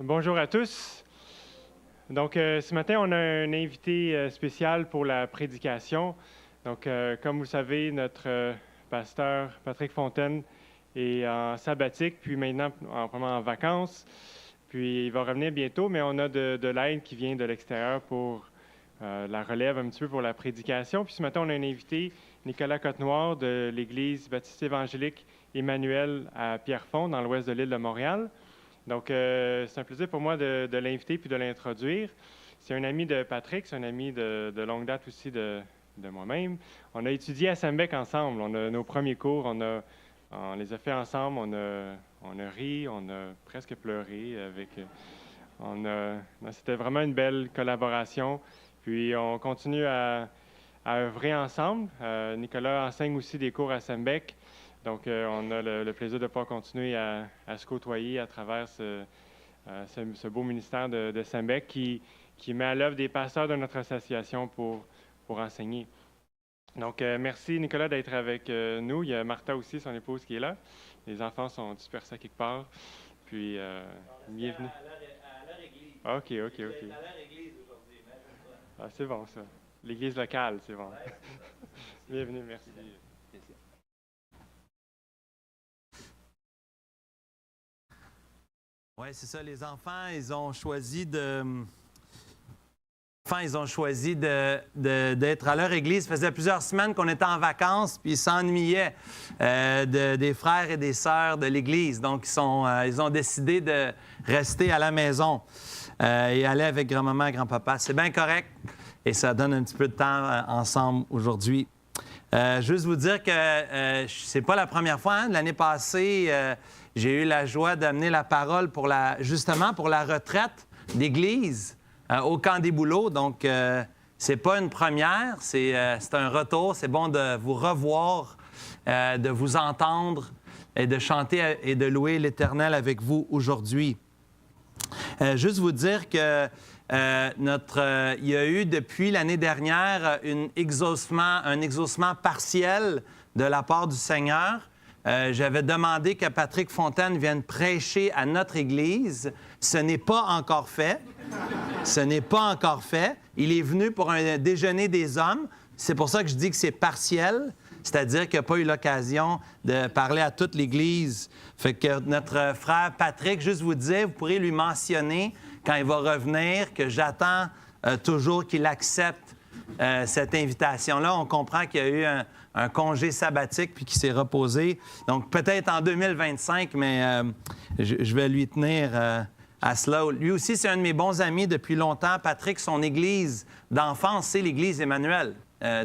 Bonjour à tous. Donc, ce matin, on a un invité spécial pour la prédication. Donc, comme vous savez, notre pasteur Patrick Fontaine est en sabbatique, puis maintenant vraiment en vacances. Puis, il va revenir bientôt, mais on a de l'aide qui vient de l'extérieur pour la relève un petit peu pour la prédication. Puis, ce matin, on a un invité, Nicolas Cotenoir de l'Église baptiste évangélique Emmanuel à Pierrefonds, dans l'ouest de l'île de Montréal. Donc, c'est un plaisir pour moi de l'inviter puis de l'introduire. C'est un ami de Patrick, c'est un ami de longue date aussi de moi-même. On a étudié à Sembec ensemble. On a nos premiers cours, on les a fait ensemble. On a ri, on a presque pleuré avec. C'était vraiment une belle collaboration. Puis, on continue à œuvrer ensemble. Nicolas enseigne aussi des cours à Sembec. Donc, on a le plaisir de pouvoir continuer à se côtoyer à travers ce beau ministère de Sembec qui met à l'œuvre des pasteurs de notre association pour enseigner. Donc, merci Nicolas d'être avec nous. Il y a Martha aussi, son épouse, qui est là. Les enfants sont dispersés quelque part. Puis, bienvenue. À leur église. OK. À leur église aujourd'hui. Ah, c'est bon, ça. L'église locale, c'est bon. Ouais. Bienvenue, merci. Oui, c'est ça. Les enfants, ils ont choisi d'être à leur église. Ça faisait plusieurs semaines qu'on était en vacances, puis ils s'ennuyaient des frères et des sœurs de l'église. Donc, ils ont décidé de rester à la maison et aller avec grand-maman et grand-papa. C'est bien correct et ça donne un petit peu de temps ensemble aujourd'hui. Juste vous dire que c'est pas la première fois. Hein? L'année passée, j'ai eu la joie d'amener la parole justement pour la retraite d'église au Camp des Bouleaux. Donc, c'est pas une première, c'est un retour. C'est bon de vous revoir, de vous entendre et de chanter et de louer l'Éternel avec vous aujourd'hui. Juste vous dire que il y a eu depuis l'année dernière un exaucement partiel de la part du Seigneur. J'avais demandé que Patrick Fontaine vienne prêcher à notre Église. Ce n'est pas encore fait. Il est venu pour un déjeuner des hommes. C'est pour ça que je dis que c'est partiel, c'est-à-dire qu'il n'a pas eu l'occasion de parler à toute l'Église. Fait que notre frère Patrick, juste vous dire, vous pourrez lui mentionner quand il va revenir que j'attends toujours qu'il accepte cette invitation-là. On comprend qu'il y a eu un congé sabbatique puis qu'il s'est reposé. Donc, peut-être en 2025, mais je vais lui tenir à cela. Lui aussi, c'est un de mes bons amis depuis longtemps. Patrick, son église d'enfance, c'est l'Église Emmanuel,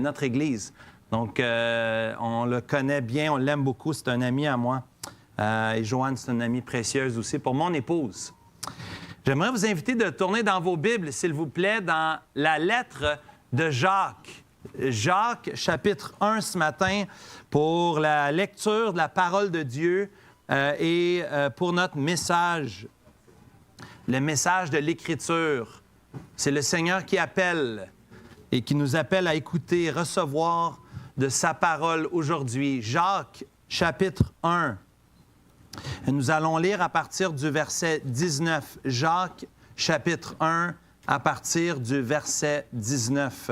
notre église. Donc, on le connaît bien, on l'aime beaucoup. C'est un ami à moi. Et Joanne, c'est une amie précieuse aussi pour mon épouse. J'aimerais vous inviter de tourner dans vos Bibles, s'il vous plaît, dans la lettre de Jacques. Jacques, chapitre 1 ce matin, pour la lecture de la parole de Dieu et pour notre message, le message de l'Écriture. C'est le Seigneur qui appelle et qui nous appelle à écouter, recevoir de sa parole aujourd'hui. Jacques, chapitre 1. Nous allons lire à partir du verset 19. Jacques, chapitre 1, à partir du verset 19.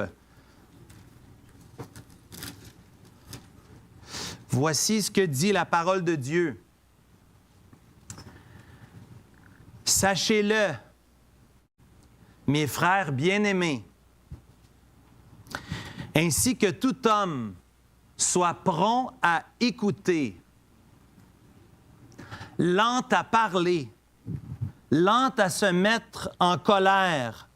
Voici ce que dit la parole de Dieu. Sachez-le, mes frères bien-aimés, ainsi que tout homme soit prompt à écouter, lent à parler, lent à se mettre en colère,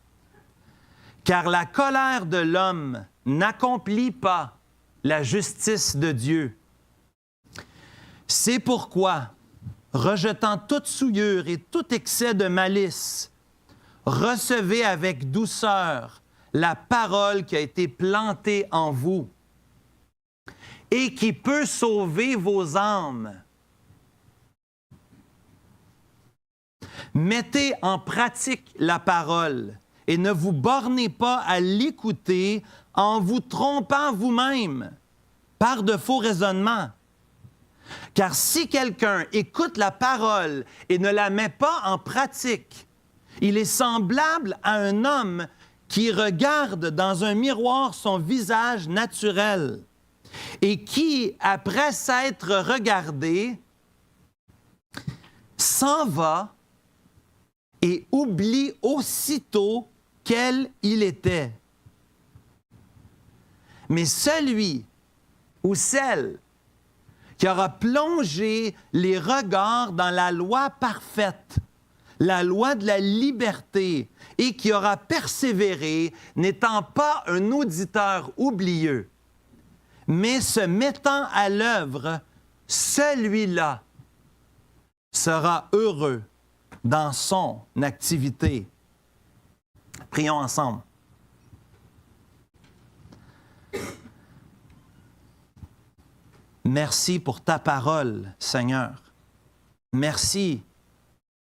car la colère de l'homme n'accomplit pas la justice de Dieu. C'est pourquoi, rejetant toute souillure et tout excès de malice, recevez avec douceur la parole qui a été plantée en vous et qui peut sauver vos âmes. Mettez en pratique la parole et ne vous bornez pas à l'écouter en vous trompant vous-même par de faux raisonnements. Car si quelqu'un écoute la parole et ne la met pas en pratique, Il est semblable à un homme qui regarde dans un miroir son visage naturel et qui, après s'être regardé, s'en va et oublie aussitôt quel il était. Mais celui ou celle qui aura plongé les regards dans la loi parfaite, la loi de la liberté, et qui aura persévéré, n'étant pas un auditeur oublieux, mais se mettant à l'œuvre, celui-là sera heureux dans son activité. Prions ensemble. Merci pour ta parole, Seigneur. Merci,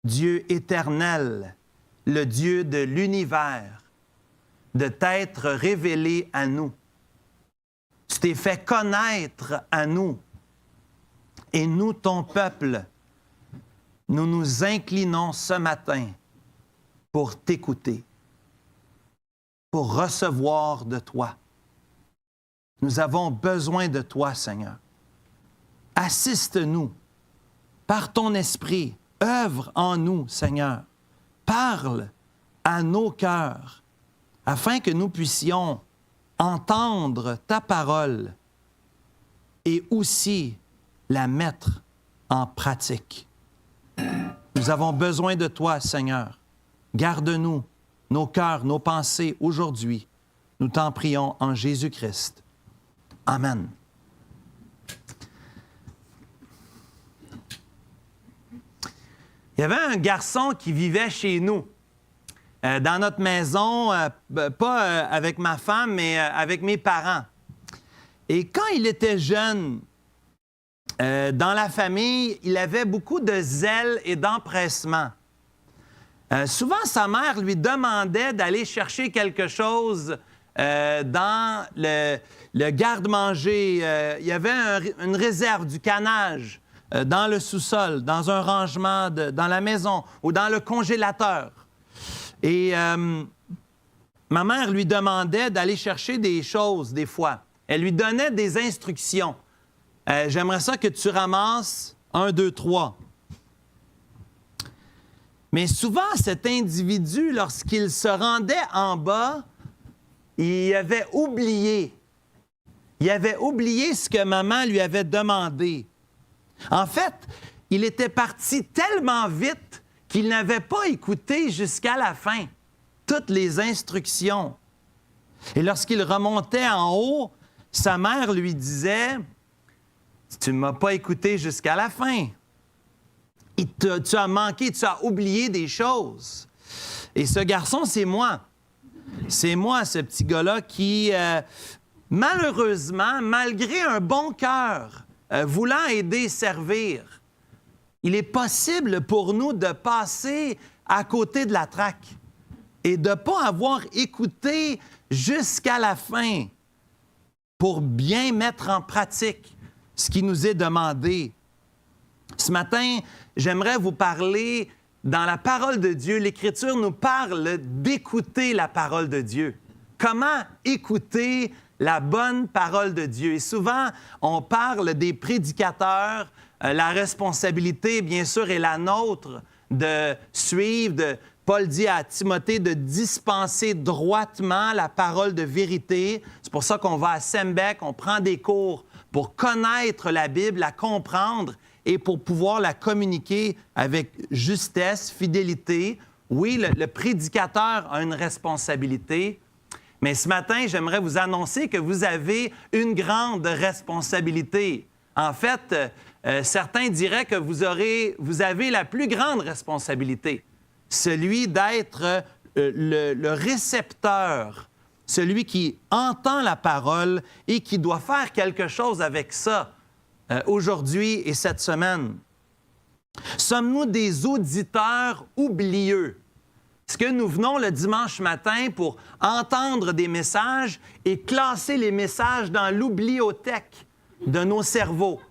Dieu éternel, le Dieu de l'univers, de t'être révélé à nous. Tu t'es fait connaître à nous. Et nous, ton peuple, nous nous inclinons ce matin pour t'écouter, pour recevoir de toi. Nous avons besoin de toi, Seigneur. Assiste-nous par ton esprit. Œuvre en nous, Seigneur. Parle à nos cœurs afin que nous puissions entendre ta parole et aussi la mettre en pratique. Nous avons besoin de toi, Seigneur. Garde-nous, nos cœurs, nos pensées aujourd'hui. Nous t'en prions en Jésus-Christ. Amen. Il y avait un garçon qui vivait chez nous, dans notre maison, pas avec ma femme, mais avec mes parents. Et quand il était jeune, dans la famille, il avait beaucoup de zèle et d'empressement. Souvent, sa mère lui demandait d'aller chercher quelque chose dans le garde-manger. Il y avait une réserve, du canage. Dans le sous-sol, dans un rangement, dans la maison ou dans le congélateur. Et ma mère lui demandait d'aller chercher des choses des fois. Elle lui donnait des instructions. J'aimerais ça que tu ramasses 1, 2, 3. Mais souvent, cet individu, lorsqu'il se rendait en bas, il avait oublié. Il avait oublié ce que maman lui avait demandé. En fait, il était parti tellement vite qu'il n'avait pas écouté jusqu'à la fin toutes les instructions. Et lorsqu'il remontait en haut, sa mère lui disait « Tu ne m'as pas écouté jusqu'à la fin. Tu as manqué, tu as oublié des choses. » Et ce garçon, c'est moi. C'est moi, ce petit gars-là, qui, malheureusement, malgré un bon cœur, voulant aider, servir, il est possible pour nous de passer à côté de la traque et de ne pas avoir écouté jusqu'à la fin pour bien mettre en pratique ce qui nous est demandé. Ce matin, j'aimerais vous parler dans la parole de Dieu. L'Écriture nous parle d'écouter la parole de Dieu. Comment écouter la bonne parole de Dieu? Et souvent, on parle des prédicateurs. La responsabilité, bien sûr, est la nôtre de suivre. Paul dit à Timothée de dispenser droitement la parole de vérité. C'est pour ça qu'on va à Sembec, on prend des cours pour connaître la Bible, la comprendre et pour pouvoir la communiquer avec justesse, fidélité. Oui, le prédicateur a une responsabilité. Mais ce matin, j'aimerais vous annoncer que vous avez une grande responsabilité. En fait, certains diraient que vous avez la plus grande responsabilité, celui d'être le récepteur, celui qui entend la parole et qui doit faire quelque chose avec ça aujourd'hui et cette semaine. Sommes-nous des auditeurs oublieux? Est-ce que nous venons le dimanche matin pour entendre des messages et classer les messages dans l'oubliothèque de nos cerveaux?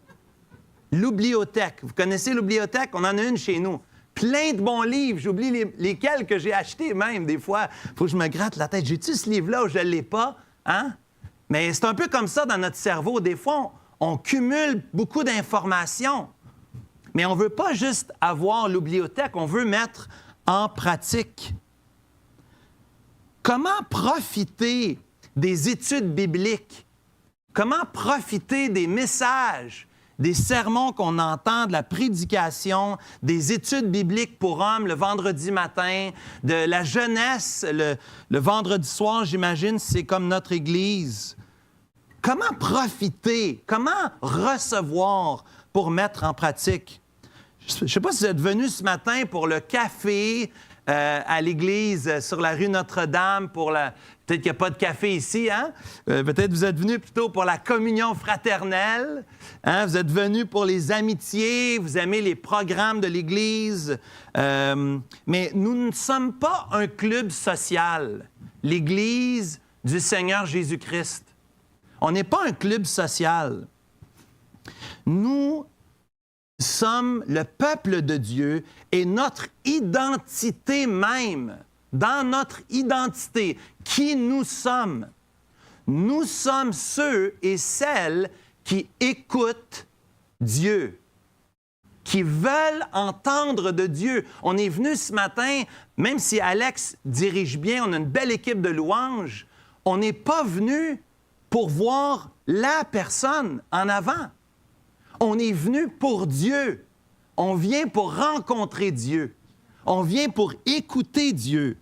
L'oubliothèque. Vous connaissez l'oubliothèque? On en a une chez nous. plein de bons livres. J'oublie lesquels que j'ai achetés même, des fois. Il faut que je me gratte la tête. J'ai-tu ce livre-là ou je ne l'ai pas? Hein? Mais c'est un peu comme ça dans notre cerveau. Des fois, on cumule beaucoup d'informations. Mais on ne veut pas juste avoir la bibliothèque, on veut mettre en pratique. Comment profiter des études bibliques? Comment profiter des messages, des sermons qu'on entend, de la prédication, des études bibliques pour hommes le vendredi matin, de la jeunesse le vendredi soir, j'imagine, c'est comme notre Église. Comment profiter? Comment recevoir pour mettre en pratique? Je ne sais pas si vous êtes venus ce matin pour le café à l'Église sur la rue Notre-Dame. Peut-être qu'il n'y a pas de café ici, hein? Peut-être vous êtes venus plutôt pour la communion fraternelle. Hein? Vous êtes venus pour les amitiés, vous aimez les programmes de l'Église. Mais nous ne sommes pas un club social, l'Église du Seigneur Jésus-Christ. On n'est pas un club social. Nous sommes le peuple de Dieu et notre identité même, dans notre identité, qui nous sommes ceux et celles qui écoutent Dieu, qui veulent entendre de Dieu. On est venu ce matin, même si Alex dirige bien, on a une belle équipe de louanges, on n'est pas venu pour voir la personne en avant. On est venu pour Dieu. On vient pour rencontrer Dieu. On vient pour écouter Dieu.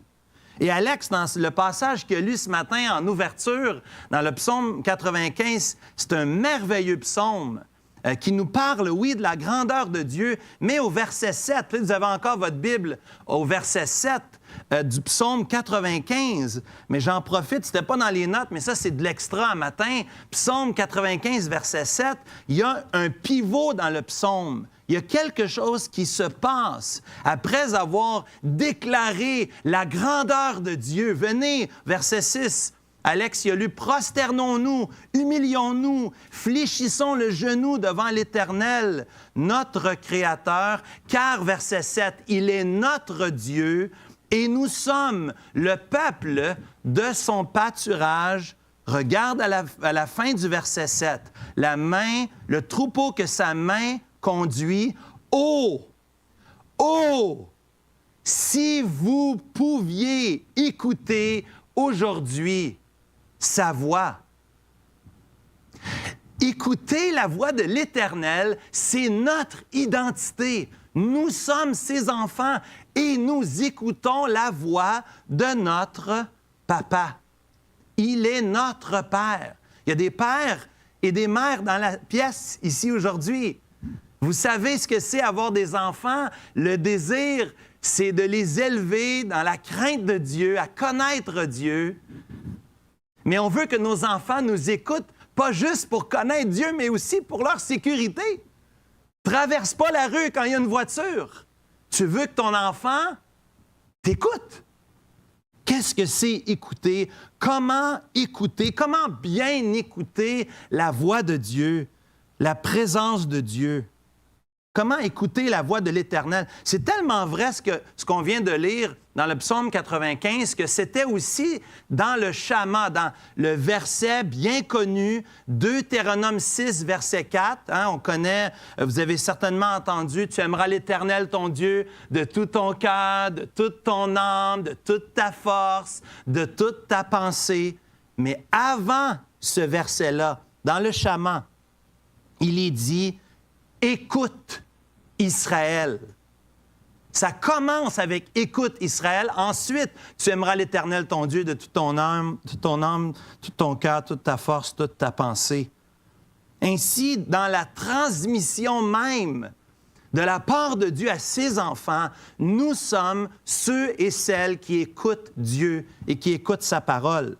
Et Alex, dans le passage qu'il a lu ce matin en ouverture, dans le psaume 95, c'est un merveilleux psaume qui nous parle, oui, de la grandeur de Dieu, mais au verset 7, peut-être vous avez encore votre Bible, au verset 7 du psaume 95, mais j'en profite, c'était pas dans les notes, mais ça, c'est de l'extra un matin. Psaume 95, verset 7, il y a un pivot dans le psaume. Il y a quelque chose qui se passe après avoir déclaré la grandeur de Dieu. Venez, verset 6, Alex il a lu « Prosternons-nous, humilions-nous, fléchissons le genou devant l'Éternel, notre Créateur, car, verset 7, il est notre Dieu et nous sommes le peuple de son pâturage. » Regarde à la fin du verset 7, la main, le troupeau que sa main conduit. Oh! Oh! Si vous pouviez écouter aujourd'hui sa voix. Écouter la voix de l'Éternel, c'est notre identité. Nous sommes ses enfants et nous écoutons la voix de notre Papa. Il est notre Père. Il y a des pères et des mères dans la pièce ici aujourd'hui. Vous savez ce que c'est avoir des enfants? Le désir, c'est de les élever dans la crainte de Dieu, à connaître Dieu. Mais on veut que nos enfants nous écoutent, pas juste pour connaître Dieu, mais aussi pour leur sécurité. Traverse pas la rue quand il y a une voiture. Tu veux que ton enfant t'écoute. Qu'est-ce que c'est écouter? Comment écouter? Comment bien écouter la voix de Dieu, la présence de Dieu? Comment écouter la voix de l'Éternel? C'est tellement vrai ce qu'on vient de lire dans le psaume 95 que c'était aussi dans le Shama, dans le verset bien connu, Deutéronome 6, verset 4. Hein, on connaît, vous avez certainement entendu, « Tu aimeras l'Éternel, ton Dieu, de tout ton cœur, de toute ton âme, de toute ta force, de toute ta pensée. » Mais avant ce verset-là, dans le Shama, il est dit « Écoute Israël ». Ça commence avec « Écoute Israël ». Ensuite, « Tu aimeras l'Éternel, ton Dieu, de toute ton âme, tout ton cœur, toute ta force, toute ta pensée ». Ainsi, dans la transmission même de la part de Dieu à ses enfants, nous sommes ceux et celles qui écoutent Dieu et qui écoutent sa parole.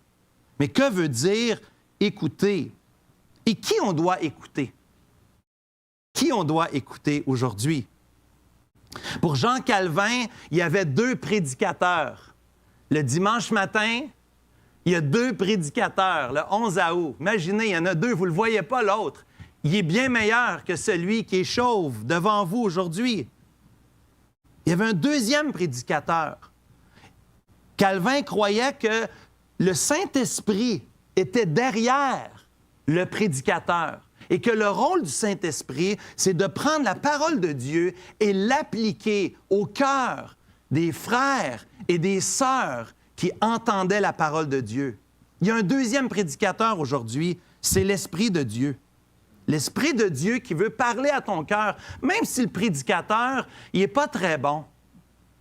Mais que veut dire écouter? Et qui on doit écouter? Qui on doit écouter aujourd'hui? Pour Jean Calvin, il y avait 2 prédicateurs. Le dimanche matin, il y a 2 prédicateurs, le 11 août. Imaginez, il y en a 2, vous ne le voyez pas l'autre. Il est bien meilleur que celui qui est chauve devant vous aujourd'hui. Il y avait un deuxième prédicateur. Calvin croyait que le Saint-Esprit était derrière le prédicateur et que le rôle du Saint-Esprit, c'est de prendre la parole de Dieu et l'appliquer au cœur des frères et des sœurs qui entendaient la parole de Dieu. Il y a un deuxième prédicateur aujourd'hui, c'est l'Esprit de Dieu. L'Esprit de Dieu qui veut parler à ton cœur, même si le prédicateur, il n'est pas très bon.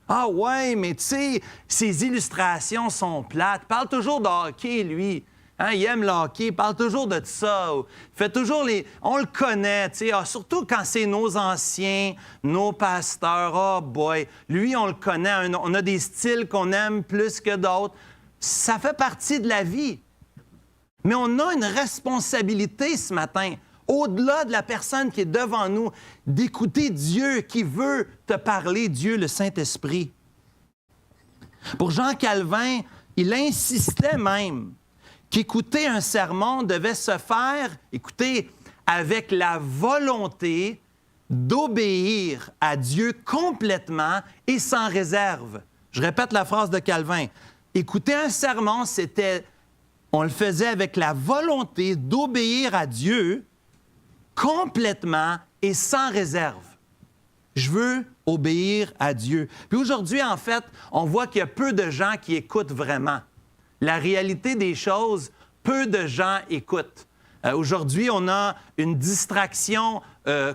Ah ouais, mais tu sais, ses illustrations sont plates. Il parle toujours de hockey, lui. Hein, il aime le hockey, il parle toujours de ça. Il fait toujours les... On le connaît, tu sais, surtout quand c'est nos anciens, nos pasteurs. Oh boy, lui, on le connaît. On a des styles qu'on aime plus que d'autres. Ça fait partie de la vie. Mais on a une responsabilité ce matin, au-delà de la personne qui est devant nous, d'écouter Dieu qui veut te parler, Dieu le Saint-Esprit. Pour Jean Calvin, il insistait même qu'écouter un sermon devait se faire, écoutez, avec la volonté d'obéir à Dieu complètement et sans réserve. Je répète la phrase de Calvin. Écouter un sermon, on le faisait avec la volonté d'obéir à Dieu complètement et sans réserve. Je veux obéir à Dieu. Puis aujourd'hui, en fait, on voit qu'il y a peu de gens qui écoutent vraiment. La réalité des choses, peu de gens écoutent. Aujourd'hui, on a une distraction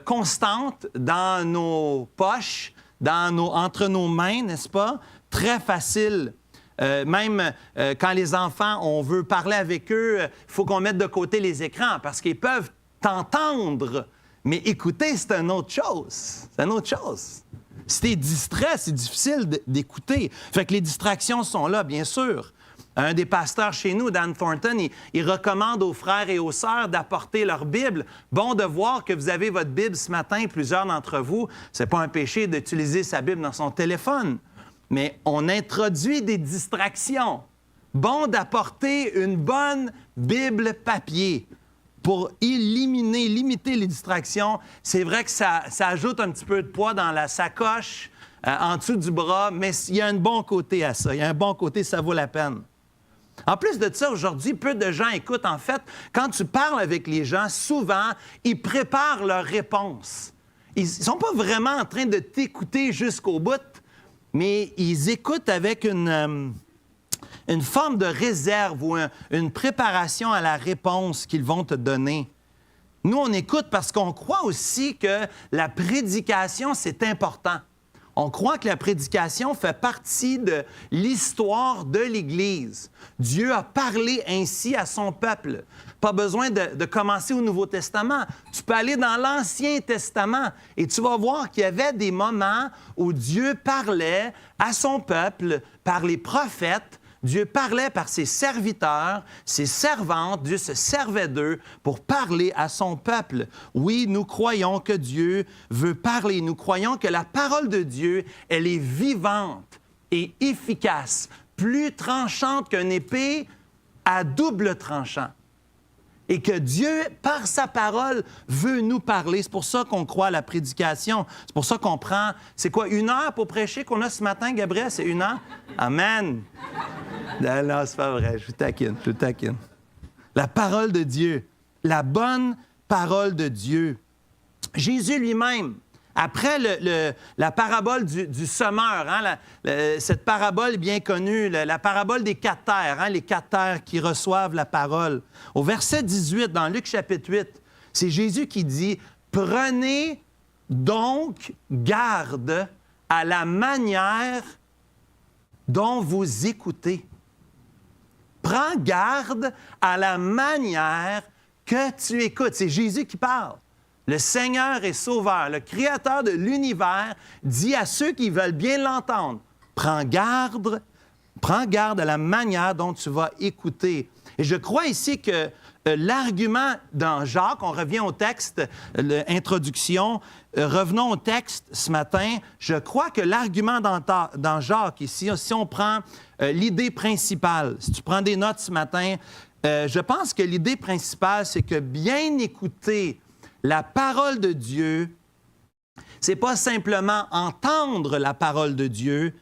constante dans nos poches, entre nos mains, n'est-ce pas? Très facile. Même quand les enfants, on veut parler avec eux, il faut qu'on mette de côté les écrans parce qu'ils peuvent t'entendre. Mais écouter, c'est une autre chose. C'est une autre chose. Si tu es distrait, c'est difficile d'écouter. Fait que les distractions sont là, bien sûr. Un des pasteurs chez nous, Dan Thornton, il recommande aux frères et aux sœurs d'apporter leur Bible. Bon de voir que vous avez votre Bible ce matin, plusieurs d'entre vous. Ce n'est pas un péché d'utiliser sa Bible dans son téléphone. Mais on introduit des distractions. Bon d'apporter une bonne Bible papier pour limiter les distractions. C'est vrai que ça ajoute un petit peu de poids dans la sacoche, en dessous du bras, mais il y a un bon côté à ça. Il y a un bon côté, ça vaut la peine. En plus de ça, aujourd'hui, peu de gens écoutent. En fait, quand tu parles avec les gens, souvent, ils préparent leurs réponses. Ils ne sont pas vraiment en train de t'écouter jusqu'au bout, mais ils écoutent avec une forme de réserve ou une préparation à la réponse qu'ils vont te donner. Nous, on écoute parce qu'on croit aussi que la prédication, c'est important. On croit que la prédication fait partie de l'histoire de l'Église. Dieu a parlé ainsi à son peuple. Pas besoin de commencer au Nouveau Testament. Tu peux aller dans l'Ancien Testament et tu vas voir qu'il y avait des moments où Dieu parlait à son peuple par les prophètes. Dieu parlait par ses serviteurs, ses servantes. Dieu se servait d'eux pour parler à son peuple. Oui, nous croyons que Dieu veut parler. Nous croyons que la parole de Dieu, elle est vivante et efficace, plus tranchante qu'une épée à double tranchant. Et que Dieu, par sa parole, veut nous parler. C'est pour ça qu'on croit à la prédication. C'est pour ça qu'on prend... C'est quoi, 1 heure pour prêcher qu'on a ce matin, Gabriel? C'est 1 heure? Amen! Non, c'est pas vrai. Je vous taquine. La parole de Dieu. La bonne parole de Dieu. Jésus lui-même, après la parabole du semeur, hein, cette parabole bien connue, la parabole des 4 terres, hein, les 4 terres qui reçoivent la parole. Au verset 18, dans Luc chapitre 8, c'est Jésus qui dit « Prenez donc garde à la manière dont vous écoutez. » Prends garde à la manière que tu écoutes. C'est Jésus qui parle. Le Seigneur et Sauveur, le Créateur de l'univers, dit à ceux qui veulent bien l'entendre, prends garde à la manière dont tu vas écouter. Et je crois ici que l'argument dans Jacques, on revient au texte, l'introduction, revenons au texte ce matin. Je crois que l'argument dans Jacques ici, si on prend l'idée principale, si tu prends des notes ce matin, je pense que l'idée principale, c'est que bien écouter la parole de Dieu c'est pas simplement entendre la parole de Dieu,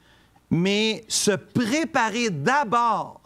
mais se préparer d'abord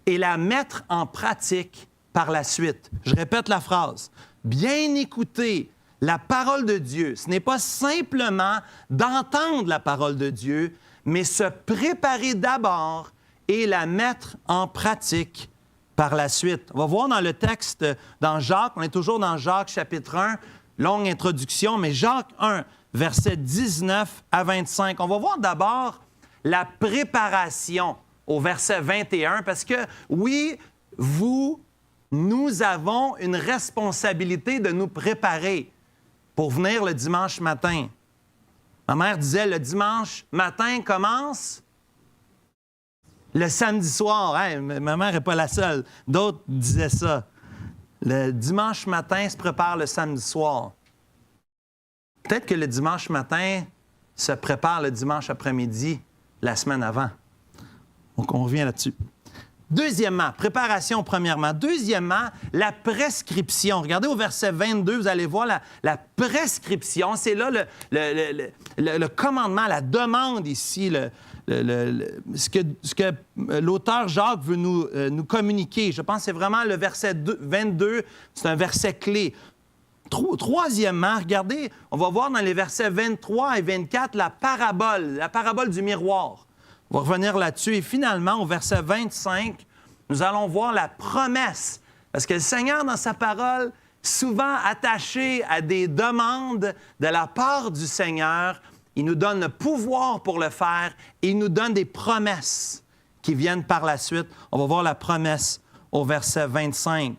et la mettre en pratique par la suite. Je répète la phrase. Bien écouter la parole de Dieu, ce n'est pas simplement d'entendre la parole de Dieu, mais se préparer d'abord et la mettre en pratique par la suite. On va voir dans le texte, dans Jacques, on est toujours dans Jacques chapitre 1, longue introduction, mais Jacques 1, versets 19 à 25. On va voir d'abord la préparation au verset 21, parce que oui, nous avons une responsabilité de nous préparer pour venir le dimanche matin. Ma mère disait, le dimanche matin commence le samedi soir. Hey, ma mère n'est pas la seule. D'autres disaient ça. Le dimanche matin se prépare le samedi soir. Peut-être que le dimanche matin se prépare le dimanche après-midi, la semaine avant. Donc, on revient là-dessus. Deuxièmement, préparation premièrement. Deuxièmement, la prescription. Regardez au verset 22, vous allez voir la prescription. C'est là le commandement, la demande ici, ce que l'auteur Jacques veut nous communiquer. Je pense que c'est vraiment le verset 22, c'est un verset clé. Troisièmement, regardez, on va voir dans les versets 23 et 24 la parabole du miroir. On va revenir là-dessus. Et finalement, au verset 25, nous allons voir la promesse. Parce que le Seigneur, dans sa parole, souvent attaché à des demandes de la part du Seigneur, il nous donne le pouvoir pour le faire et il nous donne des promesses qui viennent par la suite. On va voir la promesse au verset 25.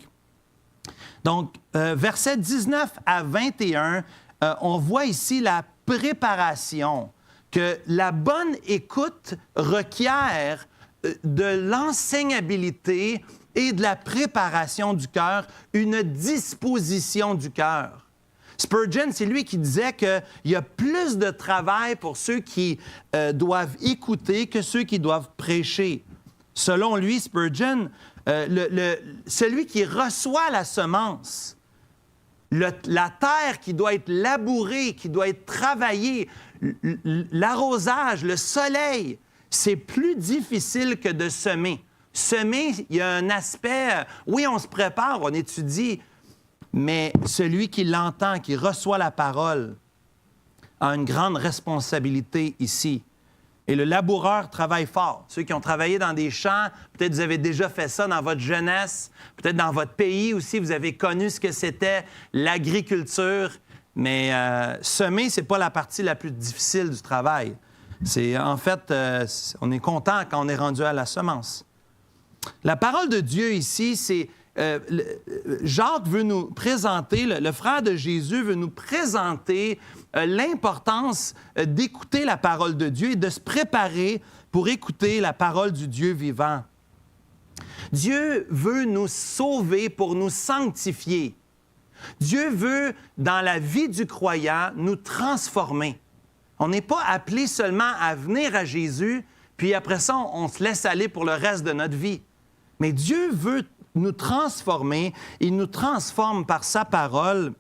Donc, versets 19 à 21, on voit ici la préparation, que la bonne écoute requiert de l'enseignabilité et de la préparation du cœur, une disposition du cœur. Spurgeon, c'est lui qui disait qu'il y a plus de travail pour ceux qui doivent écouter que ceux qui doivent prêcher. Selon lui, Spurgeon, celui qui reçoit la semence, la terre qui doit être labourée, qui doit être travaillée, l'arrosage, le soleil, c'est plus difficile que de semer. Semer, il y a un aspect, oui, on se prépare, on étudie, mais celui qui l'entend, qui reçoit la parole, a une grande responsabilité ici. Et le laboureur travaille fort. Ceux qui ont travaillé dans des champs, peut-être vous avez déjà fait ça dans votre jeunesse, peut-être dans votre pays aussi, vous avez connu ce que c'était l'agriculture. Mais semer, ce n'est pas la partie la plus difficile du travail. En fait, on est content quand on est rendu à la semence. La parole de Dieu ici, c'est... Jacques veut nous présenter, le frère de Jésus veut nous présenter l'importance d'écouter la parole de Dieu et de se préparer pour écouter la parole du Dieu vivant. Dieu veut nous sauver pour nous sanctifier. Dieu veut, dans la vie du croyant, nous transformer. On n'est pas appelé seulement à venir à Jésus, puis après ça, on se laisse aller pour le reste de notre vie. Mais Dieu veut nous transformer, il nous transforme par sa parole.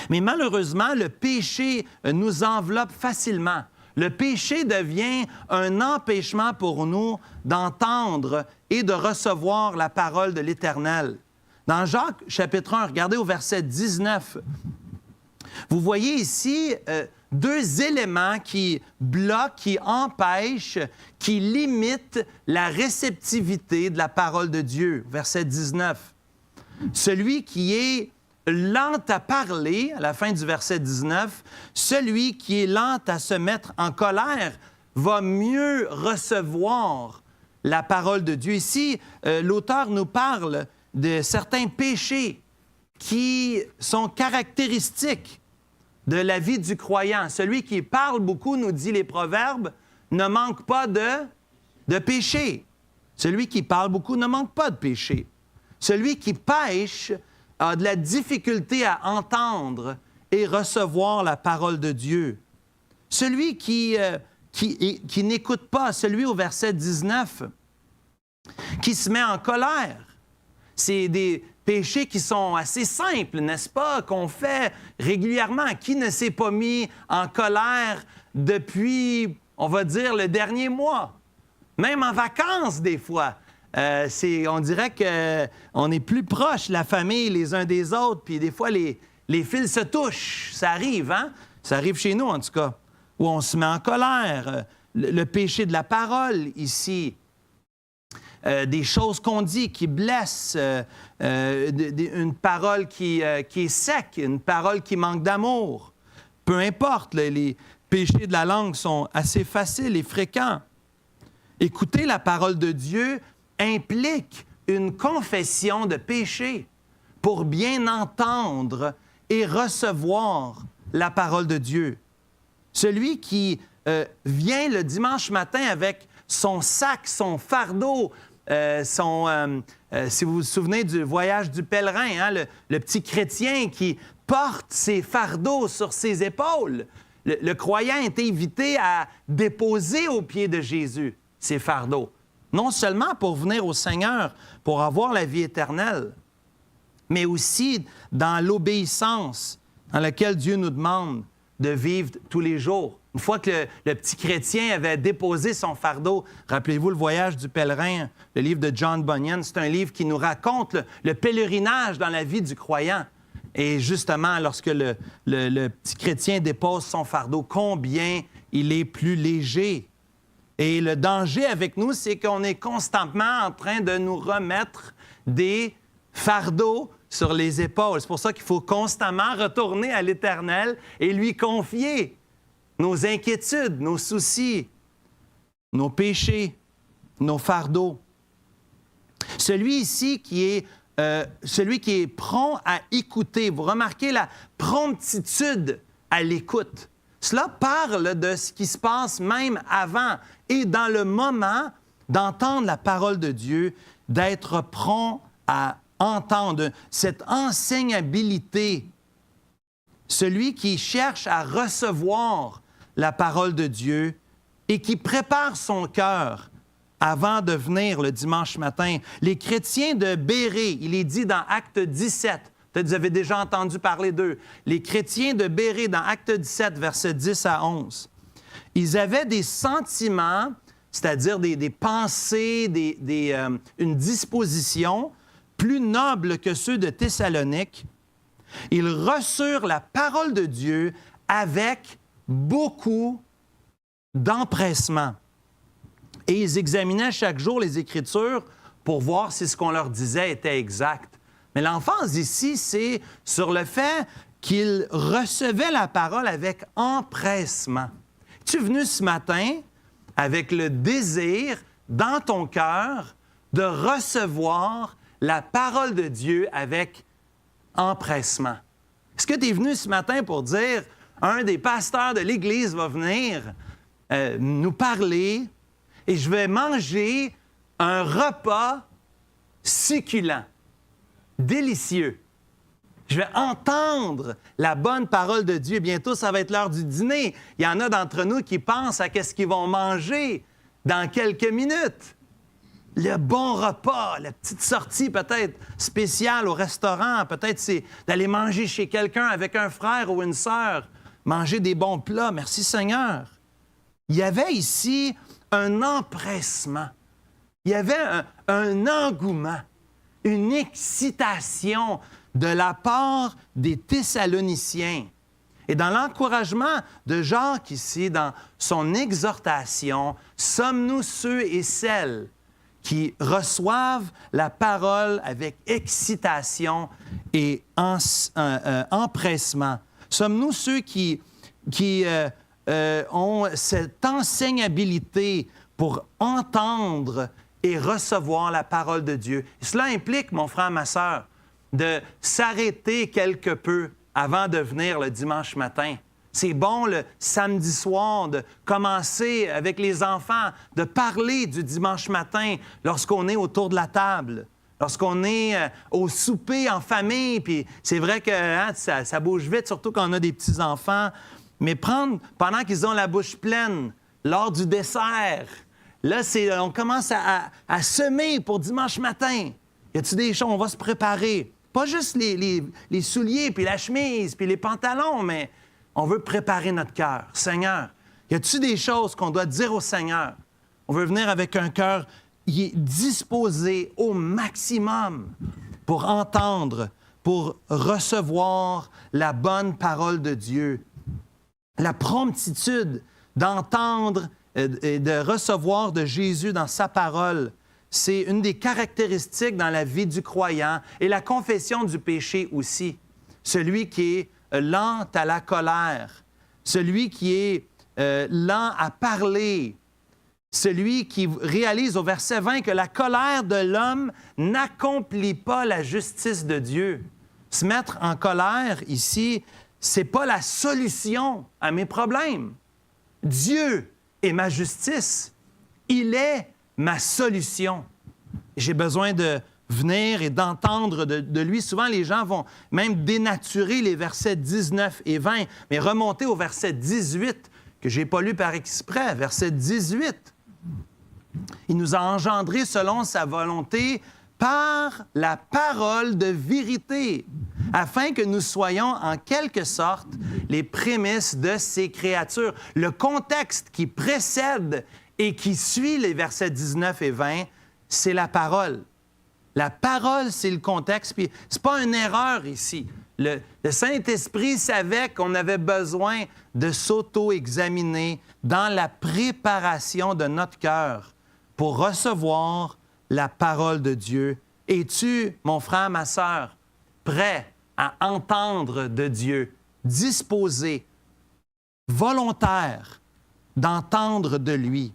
Mais malheureusement, le péché nous enveloppe facilement. Le péché devient un empêchement pour nous d'entendre et de recevoir la parole de l'Éternel. Dans Jacques, chapitre 1, regardez au verset 19, vous voyez ici deux éléments qui bloquent, qui empêchent, qui limitent la réceptivité de la parole de Dieu. Verset 19. Celui qui est lent à parler, à la fin du verset 19, celui qui est lent à se mettre en colère va mieux recevoir la parole de Dieu. Ici, l'auteur nous parle de certains péchés qui sont caractéristiques de la vie du croyant. Celui qui parle beaucoup, nous dit les Proverbes, ne manque pas de péché. Celui qui parle beaucoup ne manque pas de péché. Celui qui pêche a de la difficulté à entendre et recevoir la parole de Dieu. Celui qui n'écoute pas, celui au verset 19, qui se met en colère. C'est péchés qui sont assez simples, n'est-ce pas, qu'on fait régulièrement. Qui ne s'est pas mis en colère depuis, on va dire, le dernier mois? Même en vacances, des fois. On dirait qu'on est plus proche, la famille, les uns des autres, puis des fois, les fils se touchent. Ça arrive, hein? Ça arrive chez nous, en tout cas, où on se met en colère. Le péché de la parole, ici. Des choses qu'on dit qui blessent, une parole qui est sec, une parole qui manque d'amour. Peu importe, les péchés de la langue sont assez faciles et fréquents. Écouter la parole de Dieu implique une confession de péché pour bien entendre et recevoir la parole de Dieu. Celui qui vient le dimanche matin avec son sac, son fardeau, si vous vous souvenez du voyage du pèlerin, hein, le petit chrétien qui porte ses fardeaux sur ses épaules. Le croyant est invité à déposer aux pieds de Jésus ses fardeaux, non seulement pour venir au Seigneur, pour avoir la vie éternelle, mais aussi dans l'obéissance dans laquelle Dieu nous demande de vivre tous les jours. Une fois que le petit chrétien avait déposé son fardeau, rappelez-vous le voyage du pèlerin, le livre de John Bunyan, c'est un livre qui nous raconte le pèlerinage dans la vie du croyant. Et justement, lorsque le petit chrétien dépose son fardeau, combien il est plus léger. Et le danger avec nous, c'est qu'on est constamment en train de nous remettre des fardeaux sur les épaules. C'est pour ça qu'il faut constamment retourner à l'Éternel et lui confier nos inquiétudes, nos soucis, nos péchés, nos fardeaux. Celui ici qui est prompt à écouter, vous remarquez la promptitude à l'écoute. Cela parle de ce qui se passe même avant et dans le moment d'entendre la parole de Dieu, d'être prompt à entendre cette enseignabilité. Celui qui cherche à recevoir la parole de Dieu et qui prépare son cœur avant de venir le dimanche matin. Les chrétiens de Bérée, il est dit dans Acte 17, peut-être vous avez déjà entendu parler d'eux, les chrétiens de Bérée dans Acte 17, versets 10 à 11, ils avaient des sentiments, c'est-à-dire des pensées, une disposition plus noble que ceux de Thessalonique. Ils reçurent la parole de Dieu avec beaucoup d'empressement. Et ils examinaient chaque jour les Écritures pour voir si ce qu'on leur disait était exact. Mais l'emphase ici, c'est sur le fait qu'ils recevaient la parole avec empressement. Es-tu venu ce matin avec le désir dans ton cœur de recevoir la parole de Dieu avec empressement? Est-ce que tu es venu ce matin pour dire un des pasteurs de l'Église va venir nous parler et je vais manger un repas succulent, délicieux. Je vais entendre la bonne parole de Dieu. Bientôt, ça va être l'heure du dîner. Il y en a d'entre nous qui pensent à qu'est-ce qu'ils vont manger dans quelques minutes. Le bon repas, la petite sortie peut-être spéciale au restaurant, peut-être c'est d'aller manger chez quelqu'un avec un frère ou une sœur, manger des bons plats. Merci Seigneur. Il y avait ici un empressement. Il y avait un engouement, une excitation de la part des Thessaloniciens. Et dans l'encouragement de Jacques ici, dans son exhortation, sommes-nous ceux et celles qui reçoivent la parole avec excitation et empressement? Sommes-nous ceux qui ont cette enseignabilité pour entendre et recevoir la parole de Dieu? Et cela implique, mon frère, ma sœur, de s'arrêter quelque peu avant de venir le dimanche matin. C'est bon le samedi soir de commencer avec les enfants, de parler du dimanche matin lorsqu'on est autour de la table, lorsqu'on est au souper en famille. Puis c'est vrai que ça bouge vite, surtout quand on a des petits-enfants. Mais pendant qu'ils ont la bouche pleine, lors du dessert, là, on commence à semer pour dimanche matin. Y a-t-il des choses? On va se préparer. Pas juste les souliers, puis la chemise, puis les pantalons, mais on veut préparer notre cœur. Seigneur, y a-t-il des choses qu'on doit dire au Seigneur? On veut venir avec un cœur disposé au maximum pour entendre, pour recevoir la bonne parole de Dieu. La promptitude d'entendre et de recevoir de Jésus dans sa parole, c'est une des caractéristiques dans la vie du croyant et la confession du péché aussi. Celui qui est lent à la colère, celui qui est lent à parler, celui qui réalise au verset 20 que la colère de l'homme n'accomplit pas la justice de Dieu. Se mettre en colère ici, c'est pas la solution à mes problèmes. Dieu est ma justice. Il est ma solution. J'ai besoin de venir et d'entendre de lui. Souvent, les gens vont même dénaturer les versets 19 et 20, mais remonter au verset 18, que je n'ai pas lu par exprès, verset 18. Il nous a engendrés selon sa volonté par la parole de vérité, afin que nous soyons en quelque sorte les prémices de ses créatures. Le contexte qui précède et qui suit les versets 19 et 20, c'est la parole. La parole, c'est le contexte, puis c'est pas une erreur ici. Le Saint-Esprit savait qu'on avait besoin de s'auto-examiner dans la préparation de notre cœur pour recevoir la parole de Dieu. Es-tu, mon frère, ma sœur, prêt à entendre de Dieu, disposé, volontaire d'entendre de lui?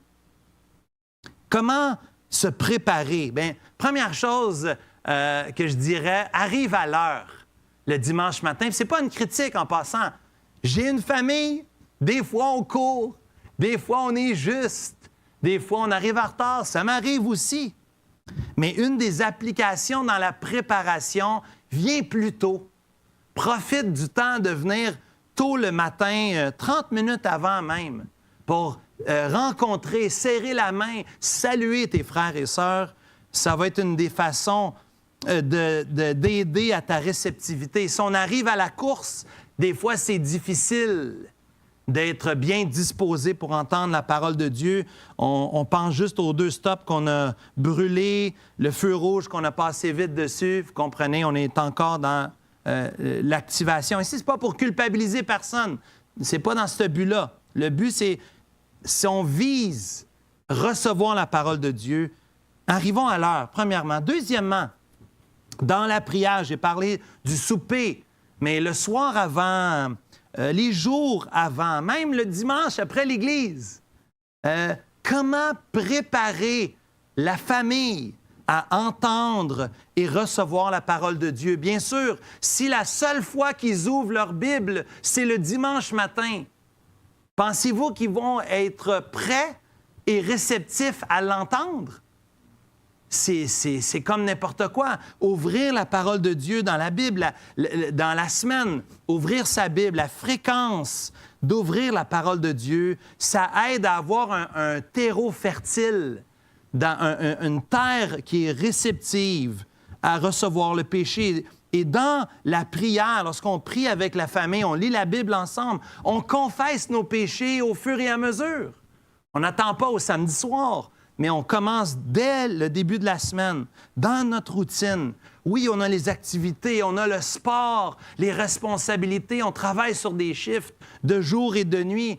Comment se préparer? Bien, première chose que je dirais, arrive à l'heure le dimanche matin. Ce n'est pas une critique en passant. J'ai une famille, des fois on court, des fois on est juste, des fois on arrive en retard, ça m'arrive aussi. Mais une des applications dans la préparation, viens plus tôt. Profite du temps de venir tôt le matin, 30 minutes avant même, pour rencontrer, serrer la main, saluer tes frères et sœurs. Ça va être une des façons d'aider à ta réceptivité. Si on arrive à la course, des fois, c'est difficile d'être bien disposé pour entendre la parole de Dieu. On pense juste aux 2 stops qu'on a brûlés, le feu rouge qu'on a passé vite dessus. Vous comprenez, on est encore dans l'activation. Ici, ce n'est pas pour culpabiliser personne. Ce n'est pas dans ce but-là. Le but, c'est si on vise recevoir la parole de Dieu, arrivons à l'heure, premièrement. Deuxièmement, dans la prière, j'ai parlé du souper, mais le soir avant, les jours avant, même le dimanche après l'Église, comment préparer la famille à entendre et recevoir la parole de Dieu? Bien sûr, si la seule fois qu'ils ouvrent leur Bible, c'est le dimanche matin, pensez-vous qu'ils vont être prêts et réceptifs à l'entendre? C'est comme n'importe quoi. Ouvrir la parole de Dieu dans la Bible, dans la semaine, ouvrir sa Bible, la fréquence d'ouvrir la parole de Dieu, ça aide à avoir un terreau fertile, dans une terre qui est réceptive à recevoir le péché. Et dans la prière, lorsqu'on prie avec la famille, on lit la Bible ensemble, on confesse nos péchés au fur et à mesure. On n'attend pas au samedi soir, mais on commence dès le début de la semaine, dans notre routine. Oui, on a les activités, on a le sport, les responsabilités, on travaille sur des shifts de jour et de nuit.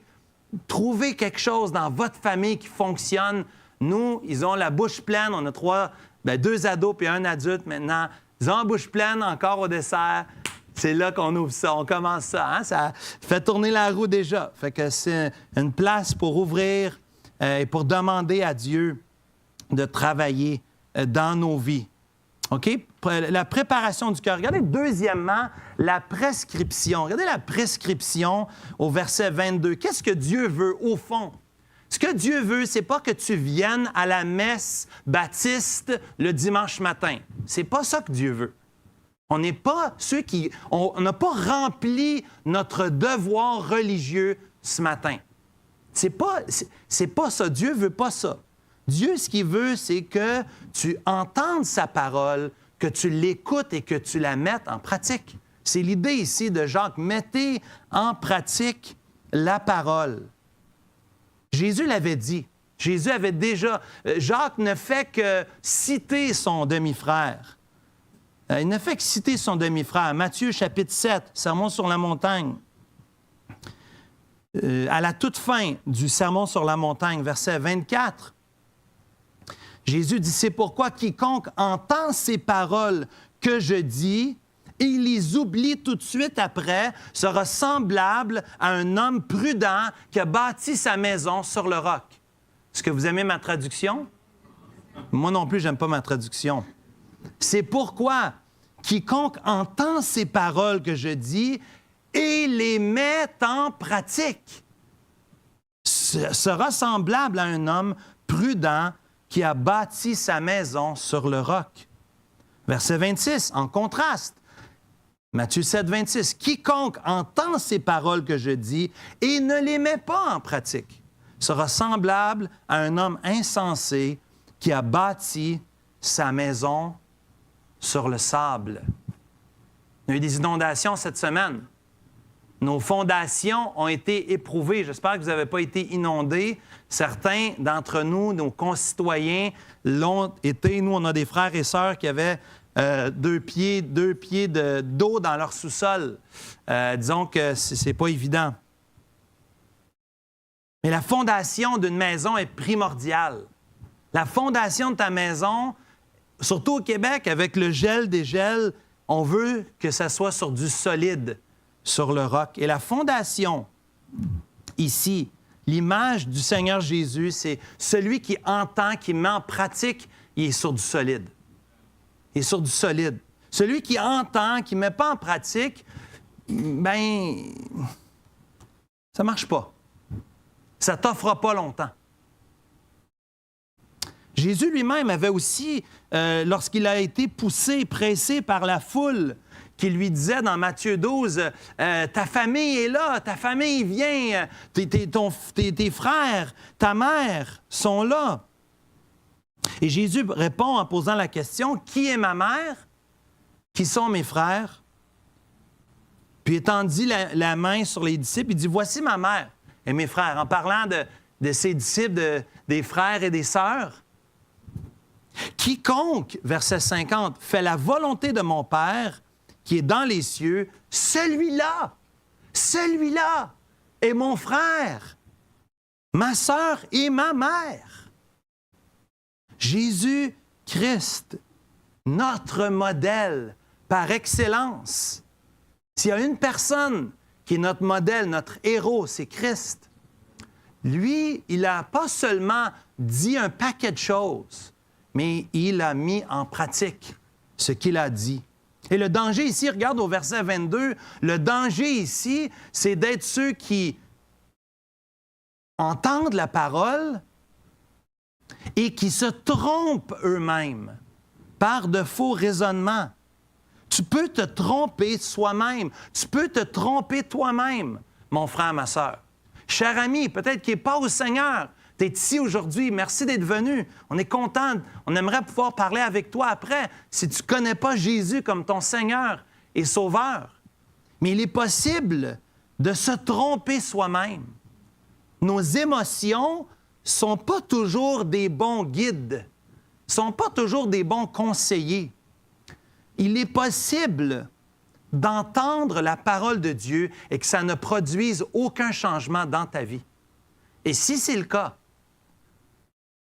Trouvez quelque chose dans votre famille qui fonctionne. Nous, ils ont la bouche pleine. On a 2 ados puis 1 adulte maintenant. Ils ont la bouche pleine encore au dessert. C'est là qu'on ouvre ça, on commence ça. Hein? Ça fait tourner la roue déjà. Fait que c'est une place pour ouvrir et pour demander à Dieu de travailler dans nos vies. OK? La préparation du cœur. Regardez, deuxièmement, la prescription. Regardez la prescription au verset 22. Qu'est-ce que Dieu veut au fond? Ce que Dieu veut, c'est pas que tu viennes à la messe baptiste le dimanche matin. C'est pas ça que Dieu veut. On n'est pas ceux qui... On n'a pas rempli notre devoir religieux ce matin. C'est pas ça. Dieu veut pas ça. Dieu, ce qu'il veut, c'est que tu entendes sa parole, que tu l'écoutes et que tu la mettes en pratique. C'est l'idée ici de Jacques. Mettez en pratique la parole. Jésus l'avait dit. Jésus avait déjà... Jacques ne fait que citer son demi-frère. Il ne fait que citer son demi-frère. Matthieu, chapitre 7, Sermon sur la montagne. À la toute fin du Sermon sur la montagne, verset 24, Jésus dit, « C'est pourquoi quiconque entend ces paroles que je dis et il les oublie tout de suite après, sera semblable à un homme prudent qui a bâti sa maison sur le roc. » Est-ce que vous aimez ma traduction? Moi non plus, je n'aime pas ma traduction. C'est pourquoi quiconque entend ces paroles que je dis et les met en pratique sera semblable à un homme prudent qui a bâti sa maison sur le roc. Verset 26, en contraste. Matthieu 7, 26. Quiconque entend ces paroles que je dis et ne les met pas en pratique sera semblable à un homme insensé qui a bâti sa maison sur le sable. Il y a eu des inondations cette semaine. Nos fondations ont été éprouvées. J'espère que vous n'avez pas été inondés. Certains d'entre nous, nos concitoyens, l'ont été. Nous, on a des frères et sœurs qui avaient 2 pieds d'eau dans leur sous-sol. Disons que c'est pas évident. Mais la fondation d'une maison est primordiale. La fondation de ta maison, surtout au Québec, avec le gel des gels, on veut que ça soit sur du solide, sur le roc. Et la fondation, ici, l'image du Seigneur Jésus, c'est celui qui entend, qui met en pratique, il est sur du solide. Il est sur du solide. Celui qui entend, qui ne met pas en pratique, bien, ça ne marche pas. Ça ne t'offrira pas longtemps. Jésus lui-même avait aussi, lorsqu'il a été poussé, pressé par la foule, qui lui disait dans Matthieu 12, ta famille est là, ta famille vient, tes frères, ta mère sont là. Et Jésus répond en posant la question, qui est ma mère? Qui sont mes frères? Puis étendit la main sur les disciples, il dit, voici ma mère et mes frères, en parlant de ses disciples, des frères et des sœurs. Quiconque, verset 50, fait la volonté de mon Père qui est dans les cieux, celui-là est mon frère, ma sœur et ma mère. Jésus-Christ, notre modèle par excellence. S'il y a une personne qui est notre modèle, notre héros, c'est Christ. Lui, il n'a pas seulement dit un paquet de choses, mais il a mis en pratique ce qu'il a dit. Et le danger ici, regarde au verset 22, le danger ici, c'est d'être ceux qui entendent la parole et qui se trompent eux-mêmes par de faux raisonnements. Tu peux te tromper soi-même. Tu peux te tromper toi-même, mon frère, ma sœur. Cher ami, peut-être qu'il n'est pas au Seigneur. Tu es ici aujourd'hui. Merci d'être venu. On est content. On aimerait pouvoir parler avec toi après si tu ne connais pas Jésus comme ton Seigneur et Sauveur. Mais il est possible de se tromper soi-même. Nos émotions ne sont pas toujours des bons guides, ne sont pas toujours des bons conseillers. Il est possible d'entendre la parole de Dieu et que ça ne produise aucun changement dans ta vie. Et si c'est le cas,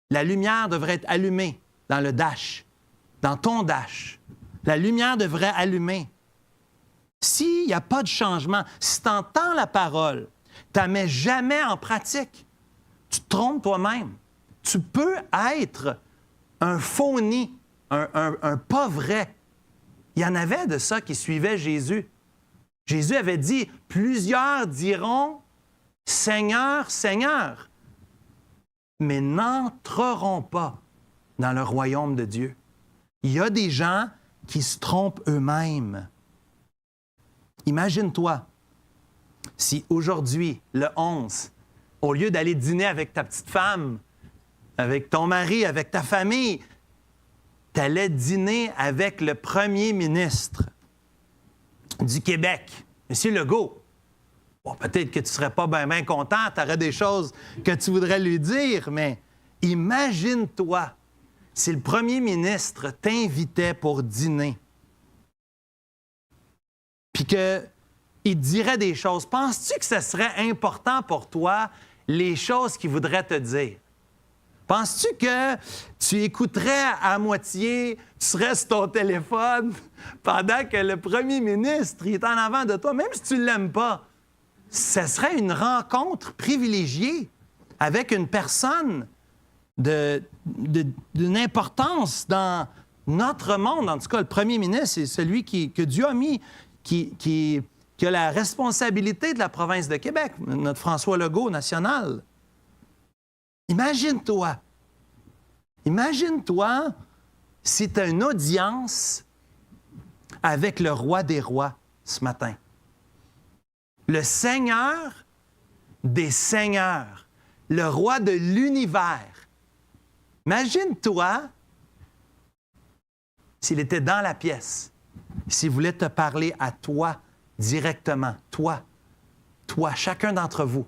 la lumière devrait être allumée dans le dash, dans ton dash. La lumière devrait allumer. S'il n'y a pas de changement, si tu entends la parole, tu ne la mets jamais en pratique, tu te trompes toi-même. Tu peux être un faux nid, un pas vrai. Il y en avait de ça qui suivaient Jésus. Jésus avait dit, plusieurs diront, Seigneur, Seigneur, mais n'entreront pas dans le royaume de Dieu. Il y a des gens qui se trompent eux-mêmes. Imagine-toi si aujourd'hui, le 11, au lieu d'aller dîner avec ta petite femme, avec ton mari, avec ta famille, tu allais dîner avec le premier ministre du Québec, M. Legault. Bon, peut-être que tu ne serais pas bien content, tu aurais des choses que tu voudrais lui dire, mais imagine-toi si le premier ministre t'invitait pour dîner, puis qu'il dirait des choses. Penses-tu que ce serait important pour toi, les choses qu'il voudrait te dire? Penses-tu que tu écouterais à moitié, tu serais sur ton téléphone pendant que le premier ministre il est en avant de toi, même si tu ne l'aimes pas? Ce serait une rencontre privilégiée avec une personne d'une importance dans notre monde. En tout cas, le premier ministre, c'est celui que Dieu a mis, qui a la responsabilité de la province de Québec, notre François Legault national. Imagine-toi si tu as une audience avec le roi des rois ce matin. Le Seigneur des seigneurs, le roi de l'univers. Imagine-toi s'il était dans la pièce, s'il voulait te parler à toi directement, toi, chacun d'entre vous.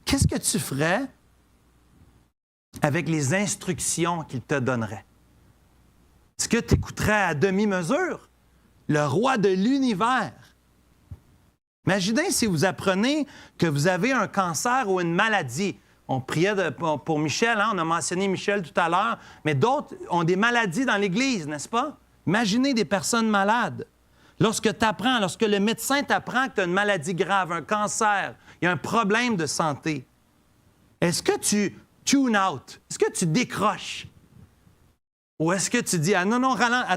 Qu'est-ce que tu ferais avec les instructions qu'il te donnerait? Est-ce que tu écouterais à demi-mesure le roi de l'univers? Imaginez si vous apprenez que vous avez un cancer ou une maladie. On priait pour Michel, hein? On a mentionné Michel tout à l'heure, mais d'autres ont des maladies dans l'Église, n'est-ce pas? Imaginez des personnes malades. Lorsque le médecin t'apprend que tu as une maladie grave, un cancer, il y a un problème de santé, est-ce que tu tune out? Est-ce que tu décroches? Ou est-ce que tu dis, ah non, ralentis,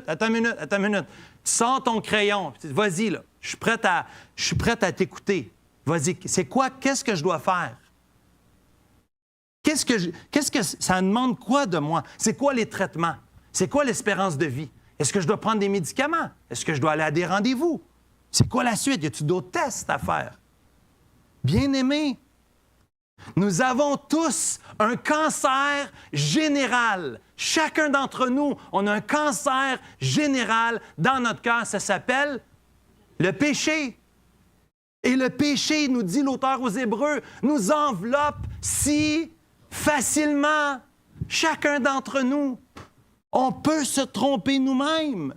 attends une minute. Tu sors ton crayon, vas-y, là, je suis prête à t'écouter. Vas-y, qu'est-ce que je dois faire? Qu'est-ce que ça demande quoi de moi? C'est quoi les traitements? C'est quoi l'espérance de vie? Est-ce que je dois prendre des médicaments? Est-ce que je dois aller à des rendez-vous? C'est quoi la suite? Y a-t-il d'autres tests à faire? Bien-aimés, nous avons tous un cancer général. Chacun d'entre nous, on a un cancer général dans notre cœur. Ça s'appelle le péché. Et le péché, nous dit l'auteur aux Hébreux, nous enveloppe si facilement. Chacun d'entre nous, on peut se tromper nous-mêmes.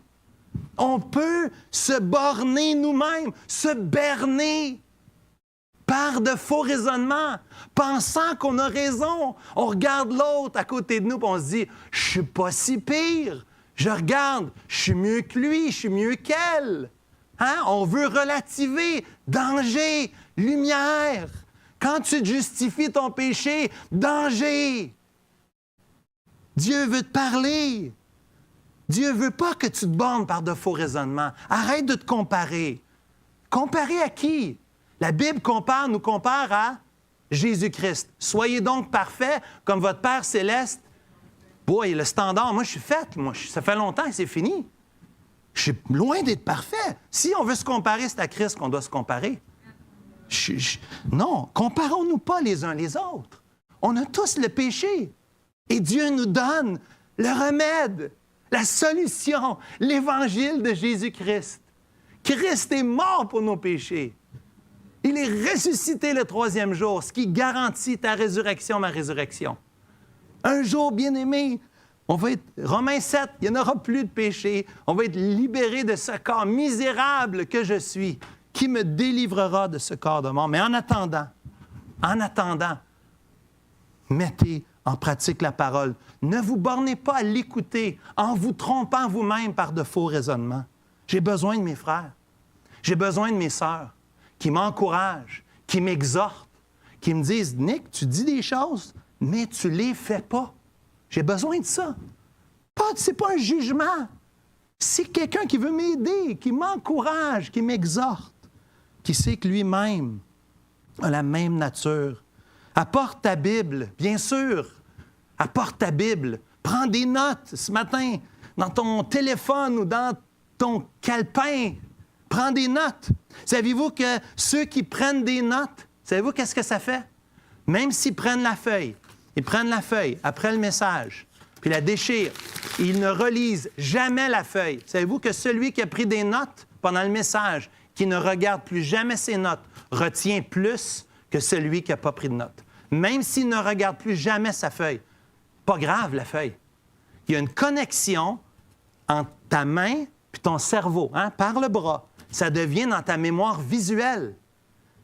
On peut se borner nous-mêmes, se berner par de faux raisonnements, pensant qu'on a raison. On regarde l'autre à côté de nous et on se dit « Je suis pas si pire. Je regarde, je suis mieux que lui, je suis mieux qu'elle. » Hein? On veut relativer. Danger, lumière. Quand tu justifies ton péché, danger. Dieu veut te parler. Dieu ne veut pas que tu te bornes par de faux raisonnements. Arrête de te comparer. Comparer à qui? La Bible nous compare à Jésus-Christ. Soyez donc parfaits comme votre Père céleste. Boy, le standard, moi, je suis faite. Ça fait longtemps que c'est fini. Je suis loin d'être parfait. Si on veut se comparer, c'est à Christ qu'on doit se comparer. Non, comparons-nous pas les uns les autres. On a tous le péché. Et Dieu nous donne le remède, la solution, l'Évangile de Jésus-Christ. Christ est mort pour nos péchés. Il est ressuscité le troisième jour, ce qui garantit ta résurrection, ma résurrection. Un jour, bien-aimé, on va être, Romains 7, il n'y en aura plus de péché. On va être libéré de ce corps misérable que je suis. Qui me délivrera de ce corps de mort? Mais en attendant, mettez en pratique la parole. Ne vous bornez pas à l'écouter en vous trompant vous-même par de faux raisonnements. J'ai besoin de mes frères. J'ai besoin de mes sœurs qui m'encouragent, qui m'exhortent, qui me disent « Nick, tu dis des choses, mais tu ne les fais pas. » J'ai besoin de ça. Ce n'est pas un jugement. C'est quelqu'un qui veut m'aider, qui m'encourage, qui m'exhorte, qui sait que lui-même a la même nature. Apporte ta Bible, bien sûr. Apporte ta Bible. Prends des notes ce matin dans ton téléphone ou dans ton calepin. Prends des notes. Savez-vous que ceux qui prennent des notes, savez-vous qu'est-ce que ça fait? Même s'ils prennent la feuille, ils prennent la feuille après le message. puis la déchirent. Ils ne relisent jamais la feuille. Savez-vous que celui qui a pris des notes pendant le message, qui ne regarde plus jamais ses notes, retient plus que celui qui n'a pas pris de notes. Même s'il ne regarde plus jamais sa feuille. Pas grave, la feuille. Il y a une connexion entre ta main puis ton cerveau, par le bras. Ça devient dans ta mémoire visuelle.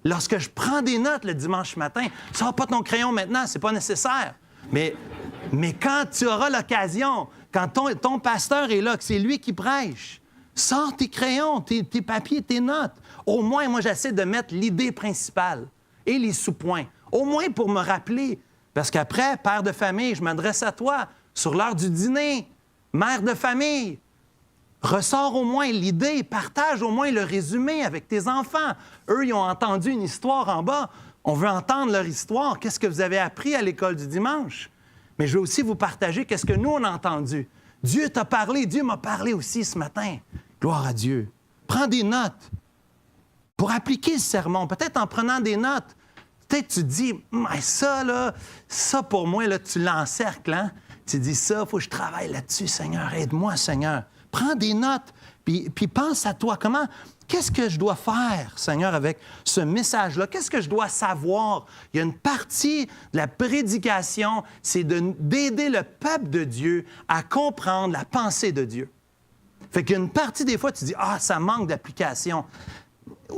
Lorsque je prends des notes le dimanche matin, sors pas ton crayon maintenant, c'est pas nécessaire. Mais quand tu auras l'occasion, quand ton pasteur est là, que c'est lui qui prêche, sors tes crayons, tes papiers, tes notes. Au moins, moi, j'essaie de mettre l'idée principale et les sous-points. Au moins pour me rappeler. Parce qu'après, père de famille, je m'adresse à toi sur l'heure du dîner. Mère de famille, ressors au moins l'idée, partage au moins le résumé avec tes enfants. Eux, ils ont entendu une histoire en bas. On veut entendre leur histoire. Qu'est-ce que vous avez appris à l'école du dimanche? Mais je veux aussi vous partager qu'est-ce que nous, on a entendu. Dieu t'a parlé, Dieu m'a parlé aussi ce matin. Gloire à Dieu. Prends des notes pour appliquer le sermon. Peut-être en prenant des notes, peut-être tu te dis, ça, là, ça pour moi, là, tu l'encercles, hein? Tu dis, ça, il faut que je travaille là-dessus, Seigneur, aide-moi, Seigneur. Prends des notes, puis pense à toi. Qu'est-ce que je dois faire, Seigneur, avec ce message-là? Qu'est-ce que je dois savoir? Il y a une partie de la prédication, c'est d'aider le peuple de Dieu à comprendre la pensée de Dieu. Fait qu'il y a une partie, des fois, tu dis, ça manque d'application.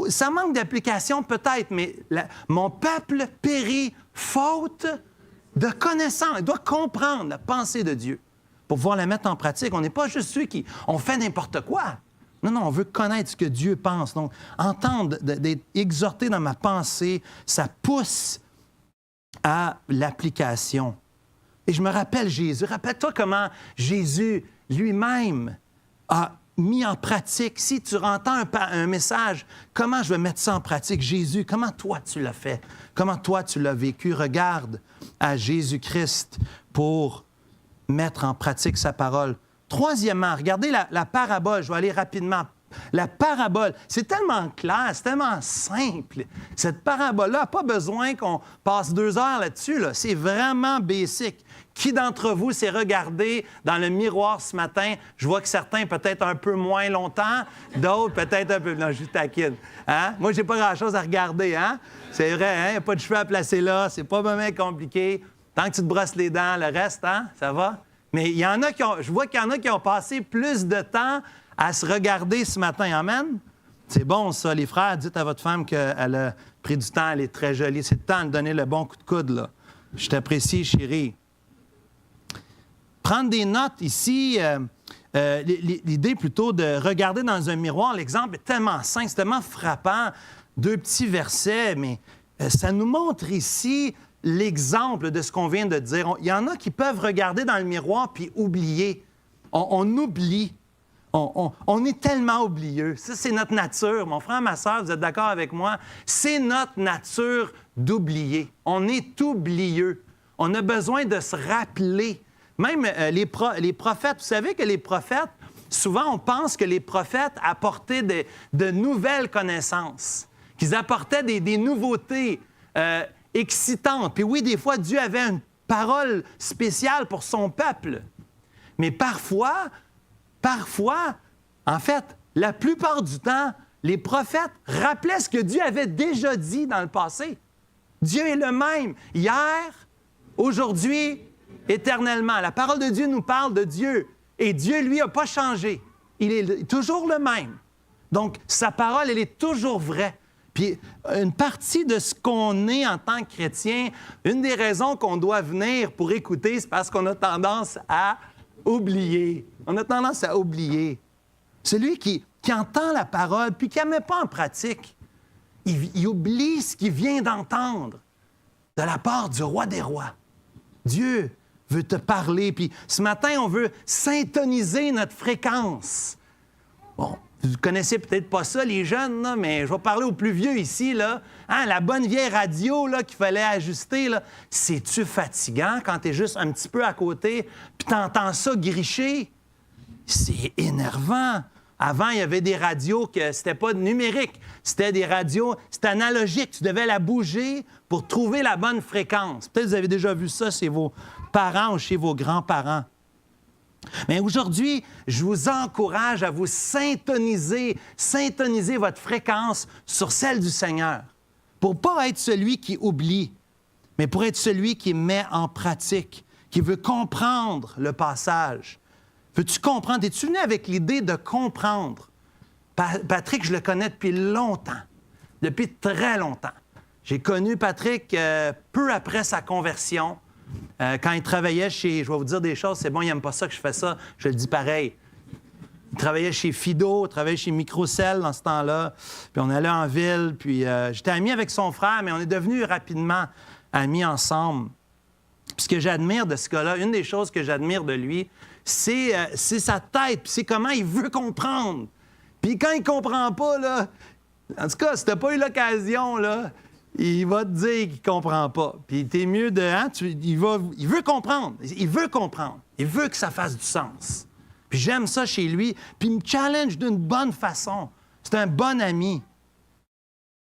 Ça manque d'application peut-être, mais mon peuple périt faute de connaissance. Il doit comprendre la pensée de Dieu pour pouvoir la mettre en pratique. On n'est pas juste ceux qui ont fait n'importe quoi. Non, on veut connaître ce que Dieu pense. Donc, entendre, d'être exhorté dans ma pensée, ça pousse à l'application. Et je me rappelle Jésus. Rappelle-toi comment Jésus lui-même a mis en pratique. Si tu entends un message, comment je vais mettre ça en pratique? Jésus, comment toi tu l'as fait? Comment toi tu l'as vécu? Regarde à Jésus-Christ pour mettre en pratique sa parole. Troisièmement, regardez la parabole. Je vais aller rapidement. La parabole, c'est tellement clair, c'est tellement simple. Cette parabole-là n'a pas besoin qu'on passe 2 heures là-dessus. Là. C'est vraiment basic. Qui d'entre vous s'est regardé dans le miroir ce matin? Je vois que certains, peut-être un peu moins longtemps, d'autres, peut-être un peu... Non, je taquine. Hein? Moi, j'ai pas grand-chose à regarder. Hein? C'est vrai, hein? Il n'y a pas de cheveux à placer là. C'est pas vraiment compliqué. Tant que tu te brosses les dents, le reste, hein? Ça va? Mais il y en a je vois qu'il y en a qui ont passé plus de temps à se regarder ce matin. Amen? C'est bon, ça. Les frères, dites à votre femme qu'elle a pris du temps, elle est très jolie. C'est le temps de donner le bon coup de coude, là. Je t'apprécie, chérie. Prendre des notes ici, l'idée plutôt de regarder dans un miroir, l'exemple est tellement simple, c'est tellement frappant. 2 petits versets, mais ça nous montre ici l'exemple de ce qu'on vient de dire. Il y en a qui peuvent regarder dans le miroir puis oublier. On oublie. On est tellement oublieux. Ça, c'est notre nature. Mon frère, ma sœur, vous êtes d'accord avec moi? C'est notre nature d'oublier. On est oublieux. On a besoin de se rappeler. Même les prophètes, vous savez que les prophètes, souvent on pense que les prophètes apportaient de nouvelles connaissances, qu'ils apportaient des nouveautés excitantes. Puis oui, des fois, Dieu avait une parole spéciale pour son peuple. Mais parfois, en fait, la plupart du temps, les prophètes rappelaient ce que Dieu avait déjà dit dans le passé. Dieu est le même, hier, aujourd'hui, éternellement. La parole de Dieu nous parle de Dieu. Et Dieu, lui, n'a pas changé. Il est toujours le même. Donc, sa parole, elle est toujours vraie. Puis, une partie de ce qu'on est en tant que chrétien, une des raisons qu'on doit venir pour écouter, c'est parce qu'on a tendance à oublier. On a tendance à oublier. Celui qui entend la parole, puis qui ne la met pas en pratique, il oublie ce qu'il vient d'entendre de la part du roi des rois. Dieu veut te parler. Puis ce matin, on veut syntoniser notre fréquence. Bon, vous connaissez peut-être pas ça, les jeunes, là, mais je vais parler aux plus vieux ici. Là. Hein, la bonne vieille radio là, qu'il fallait ajuster, là. C'est-tu fatigant quand tu es juste un petit peu à côté puis tu entends ça gricher? C'est énervant. Avant, il y avait des radios que c'était pas numérique. C'était des radios, c'était analogique. Tu devais la bouger pour trouver la bonne fréquence. Peut-être que vous avez déjà vu ça chez vos parents ou chez vos grands-parents. Mais aujourd'hui, je vous encourage à vous syntoniser votre fréquence sur celle du Seigneur, pour ne pas être celui qui oublie, mais pour être celui qui met en pratique, qui veut comprendre le passage. Veux-tu comprendre? Es-tu venu avec l'idée de comprendre? Patrick, je le connais depuis longtemps, depuis très longtemps. J'ai connu Patrick peu après sa conversion, quand il travaillait chez... Je vais vous dire des choses, c'est bon, il n'aime pas ça que je fais ça, je le dis pareil. Il travaillait chez Fido, il travaillait chez Microcell dans ce temps-là, puis on allait en ville, puis j'étais ami avec son frère, mais on est devenus rapidement amis ensemble. Puis ce que j'admire de ce gars-là, une des choses que j'admire de lui, c'est sa tête, puis c'est comment il veut comprendre. Puis quand il ne comprend pas, là, en tout cas, si tu n'as pas eu l'occasion, là, il va te dire qu'il ne comprend pas. Puis t'es mieux de... Hein, il veut comprendre. Il veut comprendre. Il veut que ça fasse du sens. Puis j'aime ça chez lui. Puis il me challenge d'une bonne façon. C'est un bon ami.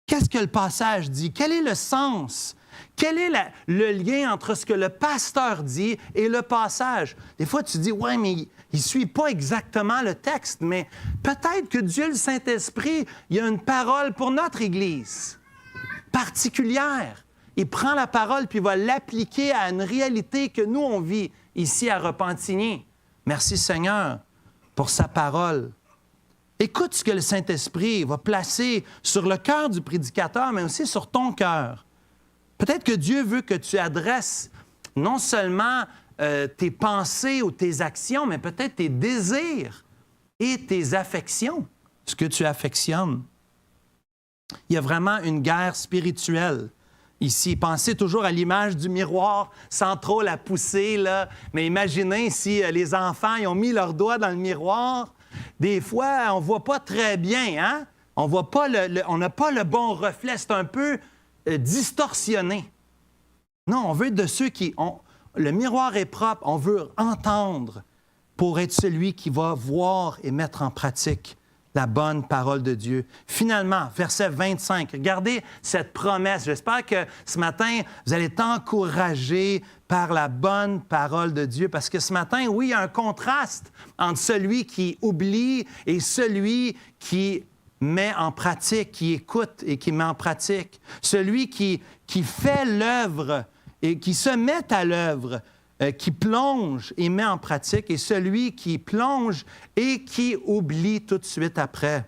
Qu'est-ce que le passage dit? Quel est le sens? Quel est le lien entre ce que le pasteur dit et le passage? Des fois, tu dis, ouais, mais il ne suit pas exactement le texte, mais peut-être que Dieu, le Saint-Esprit, il y a une parole pour notre Église particulière. Il prend la parole puis il va l'appliquer à une réalité que nous, on vit ici à Repentigny. Merci Seigneur pour sa parole. Écoute ce que le Saint-Esprit va placer sur le cœur du prédicateur, mais aussi sur ton cœur. Peut-être que Dieu veut que tu adresses non seulement tes pensées ou tes actions, mais peut-être tes désirs et tes affections, ce que tu affectionnes. Il y a vraiment une guerre spirituelle ici. Pensez toujours à l'image du miroir, sans trop la pousser, là. Mais imaginez si les enfants ils ont mis leurs doigts dans le miroir. Des fois, on ne voit pas très bien, hein? On n'a pas le bon reflet, c'est un peu distorsionné. Non, on veut être de ceux qui ont... Le miroir est propre, on veut entendre pour être celui qui va voir et mettre en pratique la bonne parole de Dieu. Finalement, verset 25, regardez cette promesse. J'espère que ce matin, vous allez être encouragés par la bonne parole de Dieu, parce que ce matin, oui, il y a un contraste entre celui qui oublie et celui qui met en pratique, qui écoute et qui met en pratique. Celui qui fait l'œuvre et qui se met à l'œuvre, qui plonge et met en pratique, et celui qui plonge et qui oublie tout de suite après.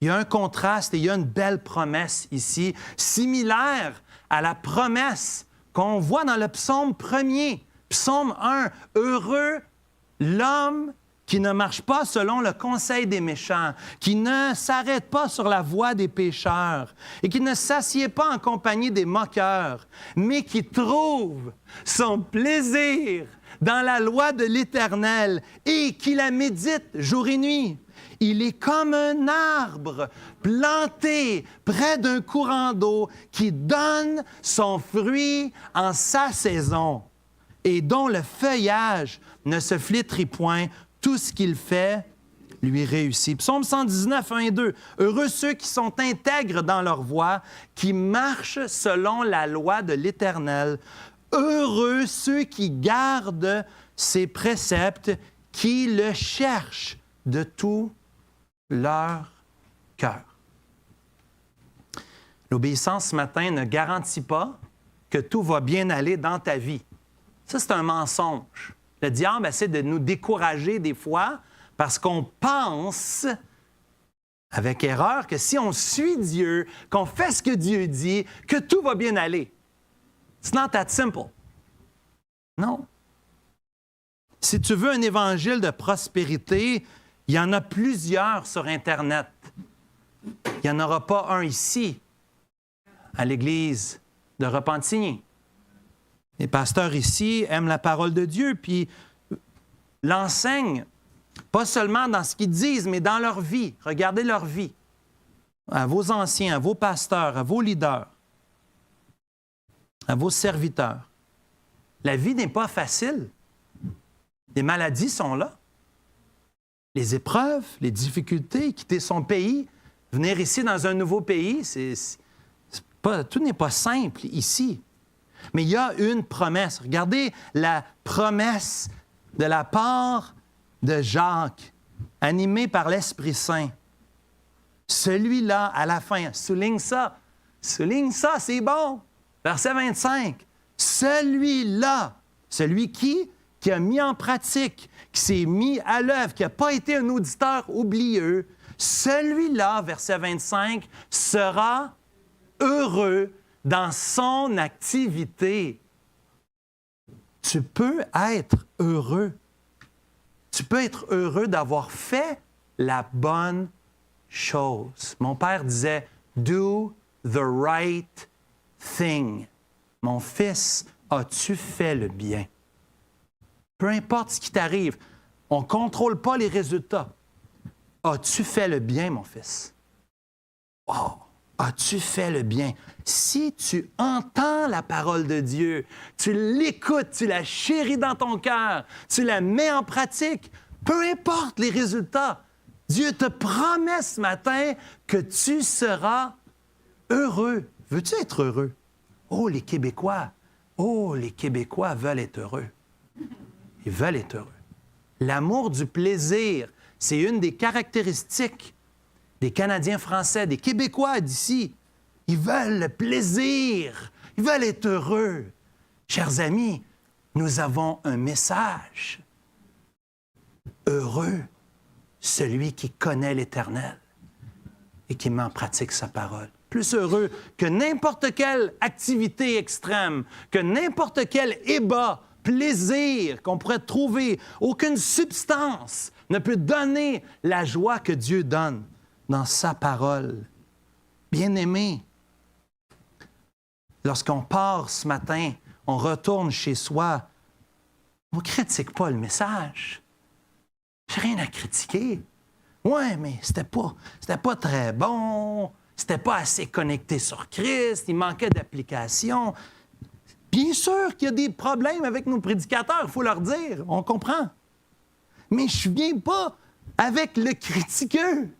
Il y a un contraste et il y a une belle promesse ici, similaire à la promesse qu'on voit dans le psaume 1er, psaume 1. « Heureux l'homme qui ne marche pas selon le conseil des méchants, qui ne s'arrête pas sur la voie des pécheurs et qui ne s'assied pas en compagnie des moqueurs, mais qui trouve son plaisir dans la loi de l'Éternel et qui la médite jour et nuit. Il est comme un arbre planté près d'un courant d'eau qui donne son fruit en sa saison et dont le feuillage ne se flétrit point. Tout ce qu'il fait lui réussit. » Psaume 119, 1 et 2. « Heureux ceux qui sont intègres dans leur voie, qui marchent selon la loi de l'Éternel. Heureux ceux qui gardent ses préceptes, qui le cherchent de tout leur cœur. » L'obéissance ce matin ne garantit pas que tout va bien aller dans ta vie. Ça, c'est un mensonge. Le diable essaie de nous décourager des fois parce qu'on pense, avec erreur, que si on suit Dieu, qu'on fait ce que Dieu dit, que tout va bien aller. It's not that simple. Non. Si tu veux un évangile de prospérité, il y en a plusieurs sur Internet. Il n'y en aura pas un ici, à l'Église de Repentigny. Les pasteurs ici aiment la parole de Dieu, puis l'enseignent, pas seulement dans ce qu'ils disent, mais dans leur vie. Regardez leur vie. À vos anciens, à vos pasteurs, à vos leaders, à vos serviteurs. La vie n'est pas facile. Les maladies sont là. Les épreuves, les difficultés, quitter son pays, venir ici dans un nouveau pays, tout n'est pas simple ici. Mais il y a une promesse. Regardez la promesse de la part de Jacques, animé par l'Esprit Saint. Celui-là, à la fin, souligne ça, c'est bon. Verset 25, celui-là, celui qui a mis en pratique, qui s'est mis à l'œuvre, qui n'a pas été un auditeur oublieux, celui-là, verset 25, sera heureux dans son activité. Tu peux être heureux. Tu peux être heureux d'avoir fait la bonne chose. Mon père disait « Do the right thing ». Mon fils, as-tu fait le bien? Peu importe ce qui t'arrive, on ne contrôle pas les résultats. As-tu fait le bien, mon fils? Wow! As-tu fait le bien? Si tu entends la parole de Dieu, tu l'écoutes, tu la chéris dans ton cœur, tu la mets en pratique, peu importe les résultats, Dieu te promet ce matin que tu seras heureux. Veux-tu être heureux? Oh, les Québécois veulent être heureux. Ils veulent être heureux. L'amour du plaisir, c'est une des caractéristiques des Canadiens français, des Québécois d'ici. Ils veulent le plaisir. Ils veulent être heureux. Chers amis, nous avons un message. Heureux, celui qui connaît l'Éternel et qui met en pratique sa parole. Plus heureux que n'importe quelle activité extrême, que n'importe quel ébat, plaisir qu'on pourrait trouver. Aucune substance ne peut donner la joie que Dieu donne dans sa parole. Bien-aimés, lorsqu'on part ce matin, on retourne chez soi, on ne critique pas le message. J'ai rien à critiquer. Ouais, mais c'était pas très bon, c'était pas assez connecté sur Christ, il manquait d'application. Bien sûr qu'il y a des problèmes avec nos prédicateurs, il faut leur dire, on comprend. Mais je ne viens pas avec le critiqueux.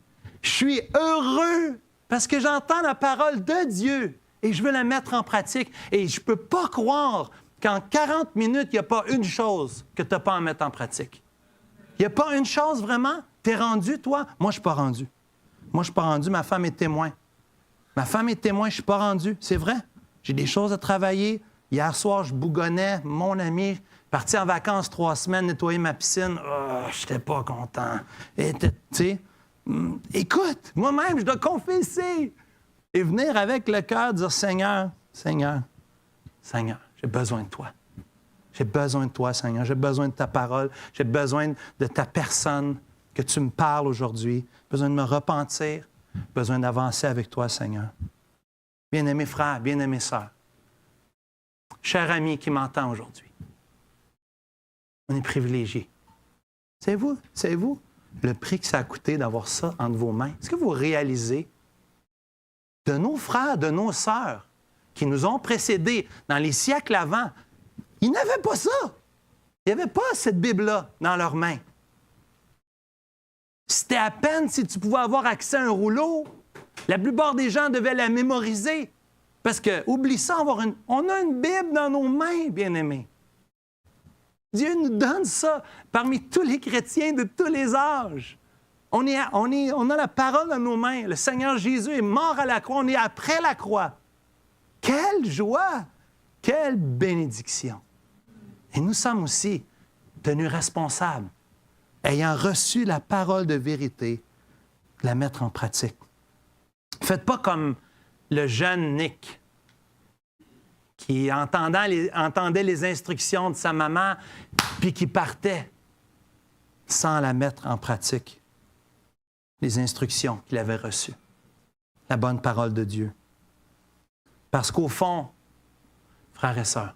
Je suis heureux parce que j'entends la parole de Dieu et je veux la mettre en pratique. Et je ne peux pas croire qu'en 40 minutes, il n'y a pas une chose que tu n'as pas à mettre en pratique. Il n'y a pas une chose vraiment? Tu es rendu, toi? Moi, je ne suis pas rendu. Moi, je ne suis pas rendu. Ma femme est témoin. Ma femme est témoin, je ne suis pas rendu. C'est vrai. J'ai des choses à travailler. Hier soir, je bougonnais. Mon ami, parti en vacances 3 semaines, nettoyer ma piscine. Oh, je n'étais pas content. Et tu sais, écoute, moi-même, je dois confesser et venir avec le cœur dire, Seigneur, j'ai besoin de toi. J'ai besoin de toi, Seigneur. J'ai besoin de ta parole. J'ai besoin de ta personne, que tu me parles aujourd'hui. J'ai besoin de me repentir. J'ai besoin d'avancer avec toi, Seigneur. Bien-aimés frères, bien-aimées sœurs, cher ami qui m'entend aujourd'hui, on est privilégiés. Savez-vous le prix que ça a coûté d'avoir ça entre vos mains? Est-ce que vous réalisez de nos frères, de nos sœurs qui nous ont précédés dans les siècles avant, ils n'avaient pas ça. Ils n'avaient pas cette Bible-là dans leurs mains. C'était à peine si tu pouvais avoir accès à un rouleau. La plupart des gens devaient la mémoriser. Parce que, oublie ça, on a une Bible dans nos mains, bien-aimés. Dieu nous donne ça parmi tous les chrétiens de tous les âges. On a la parole dans nos mains. Le Seigneur Jésus est mort à la croix. On est après la croix. Quelle joie! Quelle bénédiction! Et nous sommes aussi tenus responsables, ayant reçu la parole de vérité, de la mettre en pratique. Faites pas comme le jeune Nick qui entendait les instructions de sa maman puis qui partait sans la mettre en pratique. Les instructions qu'il avait reçues. La bonne parole de Dieu. Parce qu'au fond, frères et sœurs,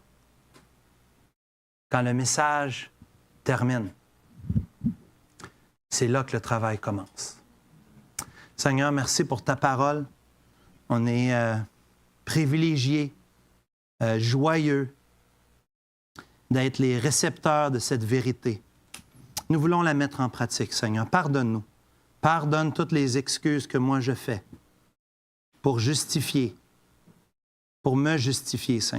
quand le message termine, c'est là que le travail commence. Seigneur, merci pour ta parole. On est privilégiés, joyeux d'être les récepteurs de cette vérité. Nous voulons la mettre en pratique, Seigneur. Pardonne-nous. Pardonne toutes les excuses que moi je fais pour me justifier, Seigneur.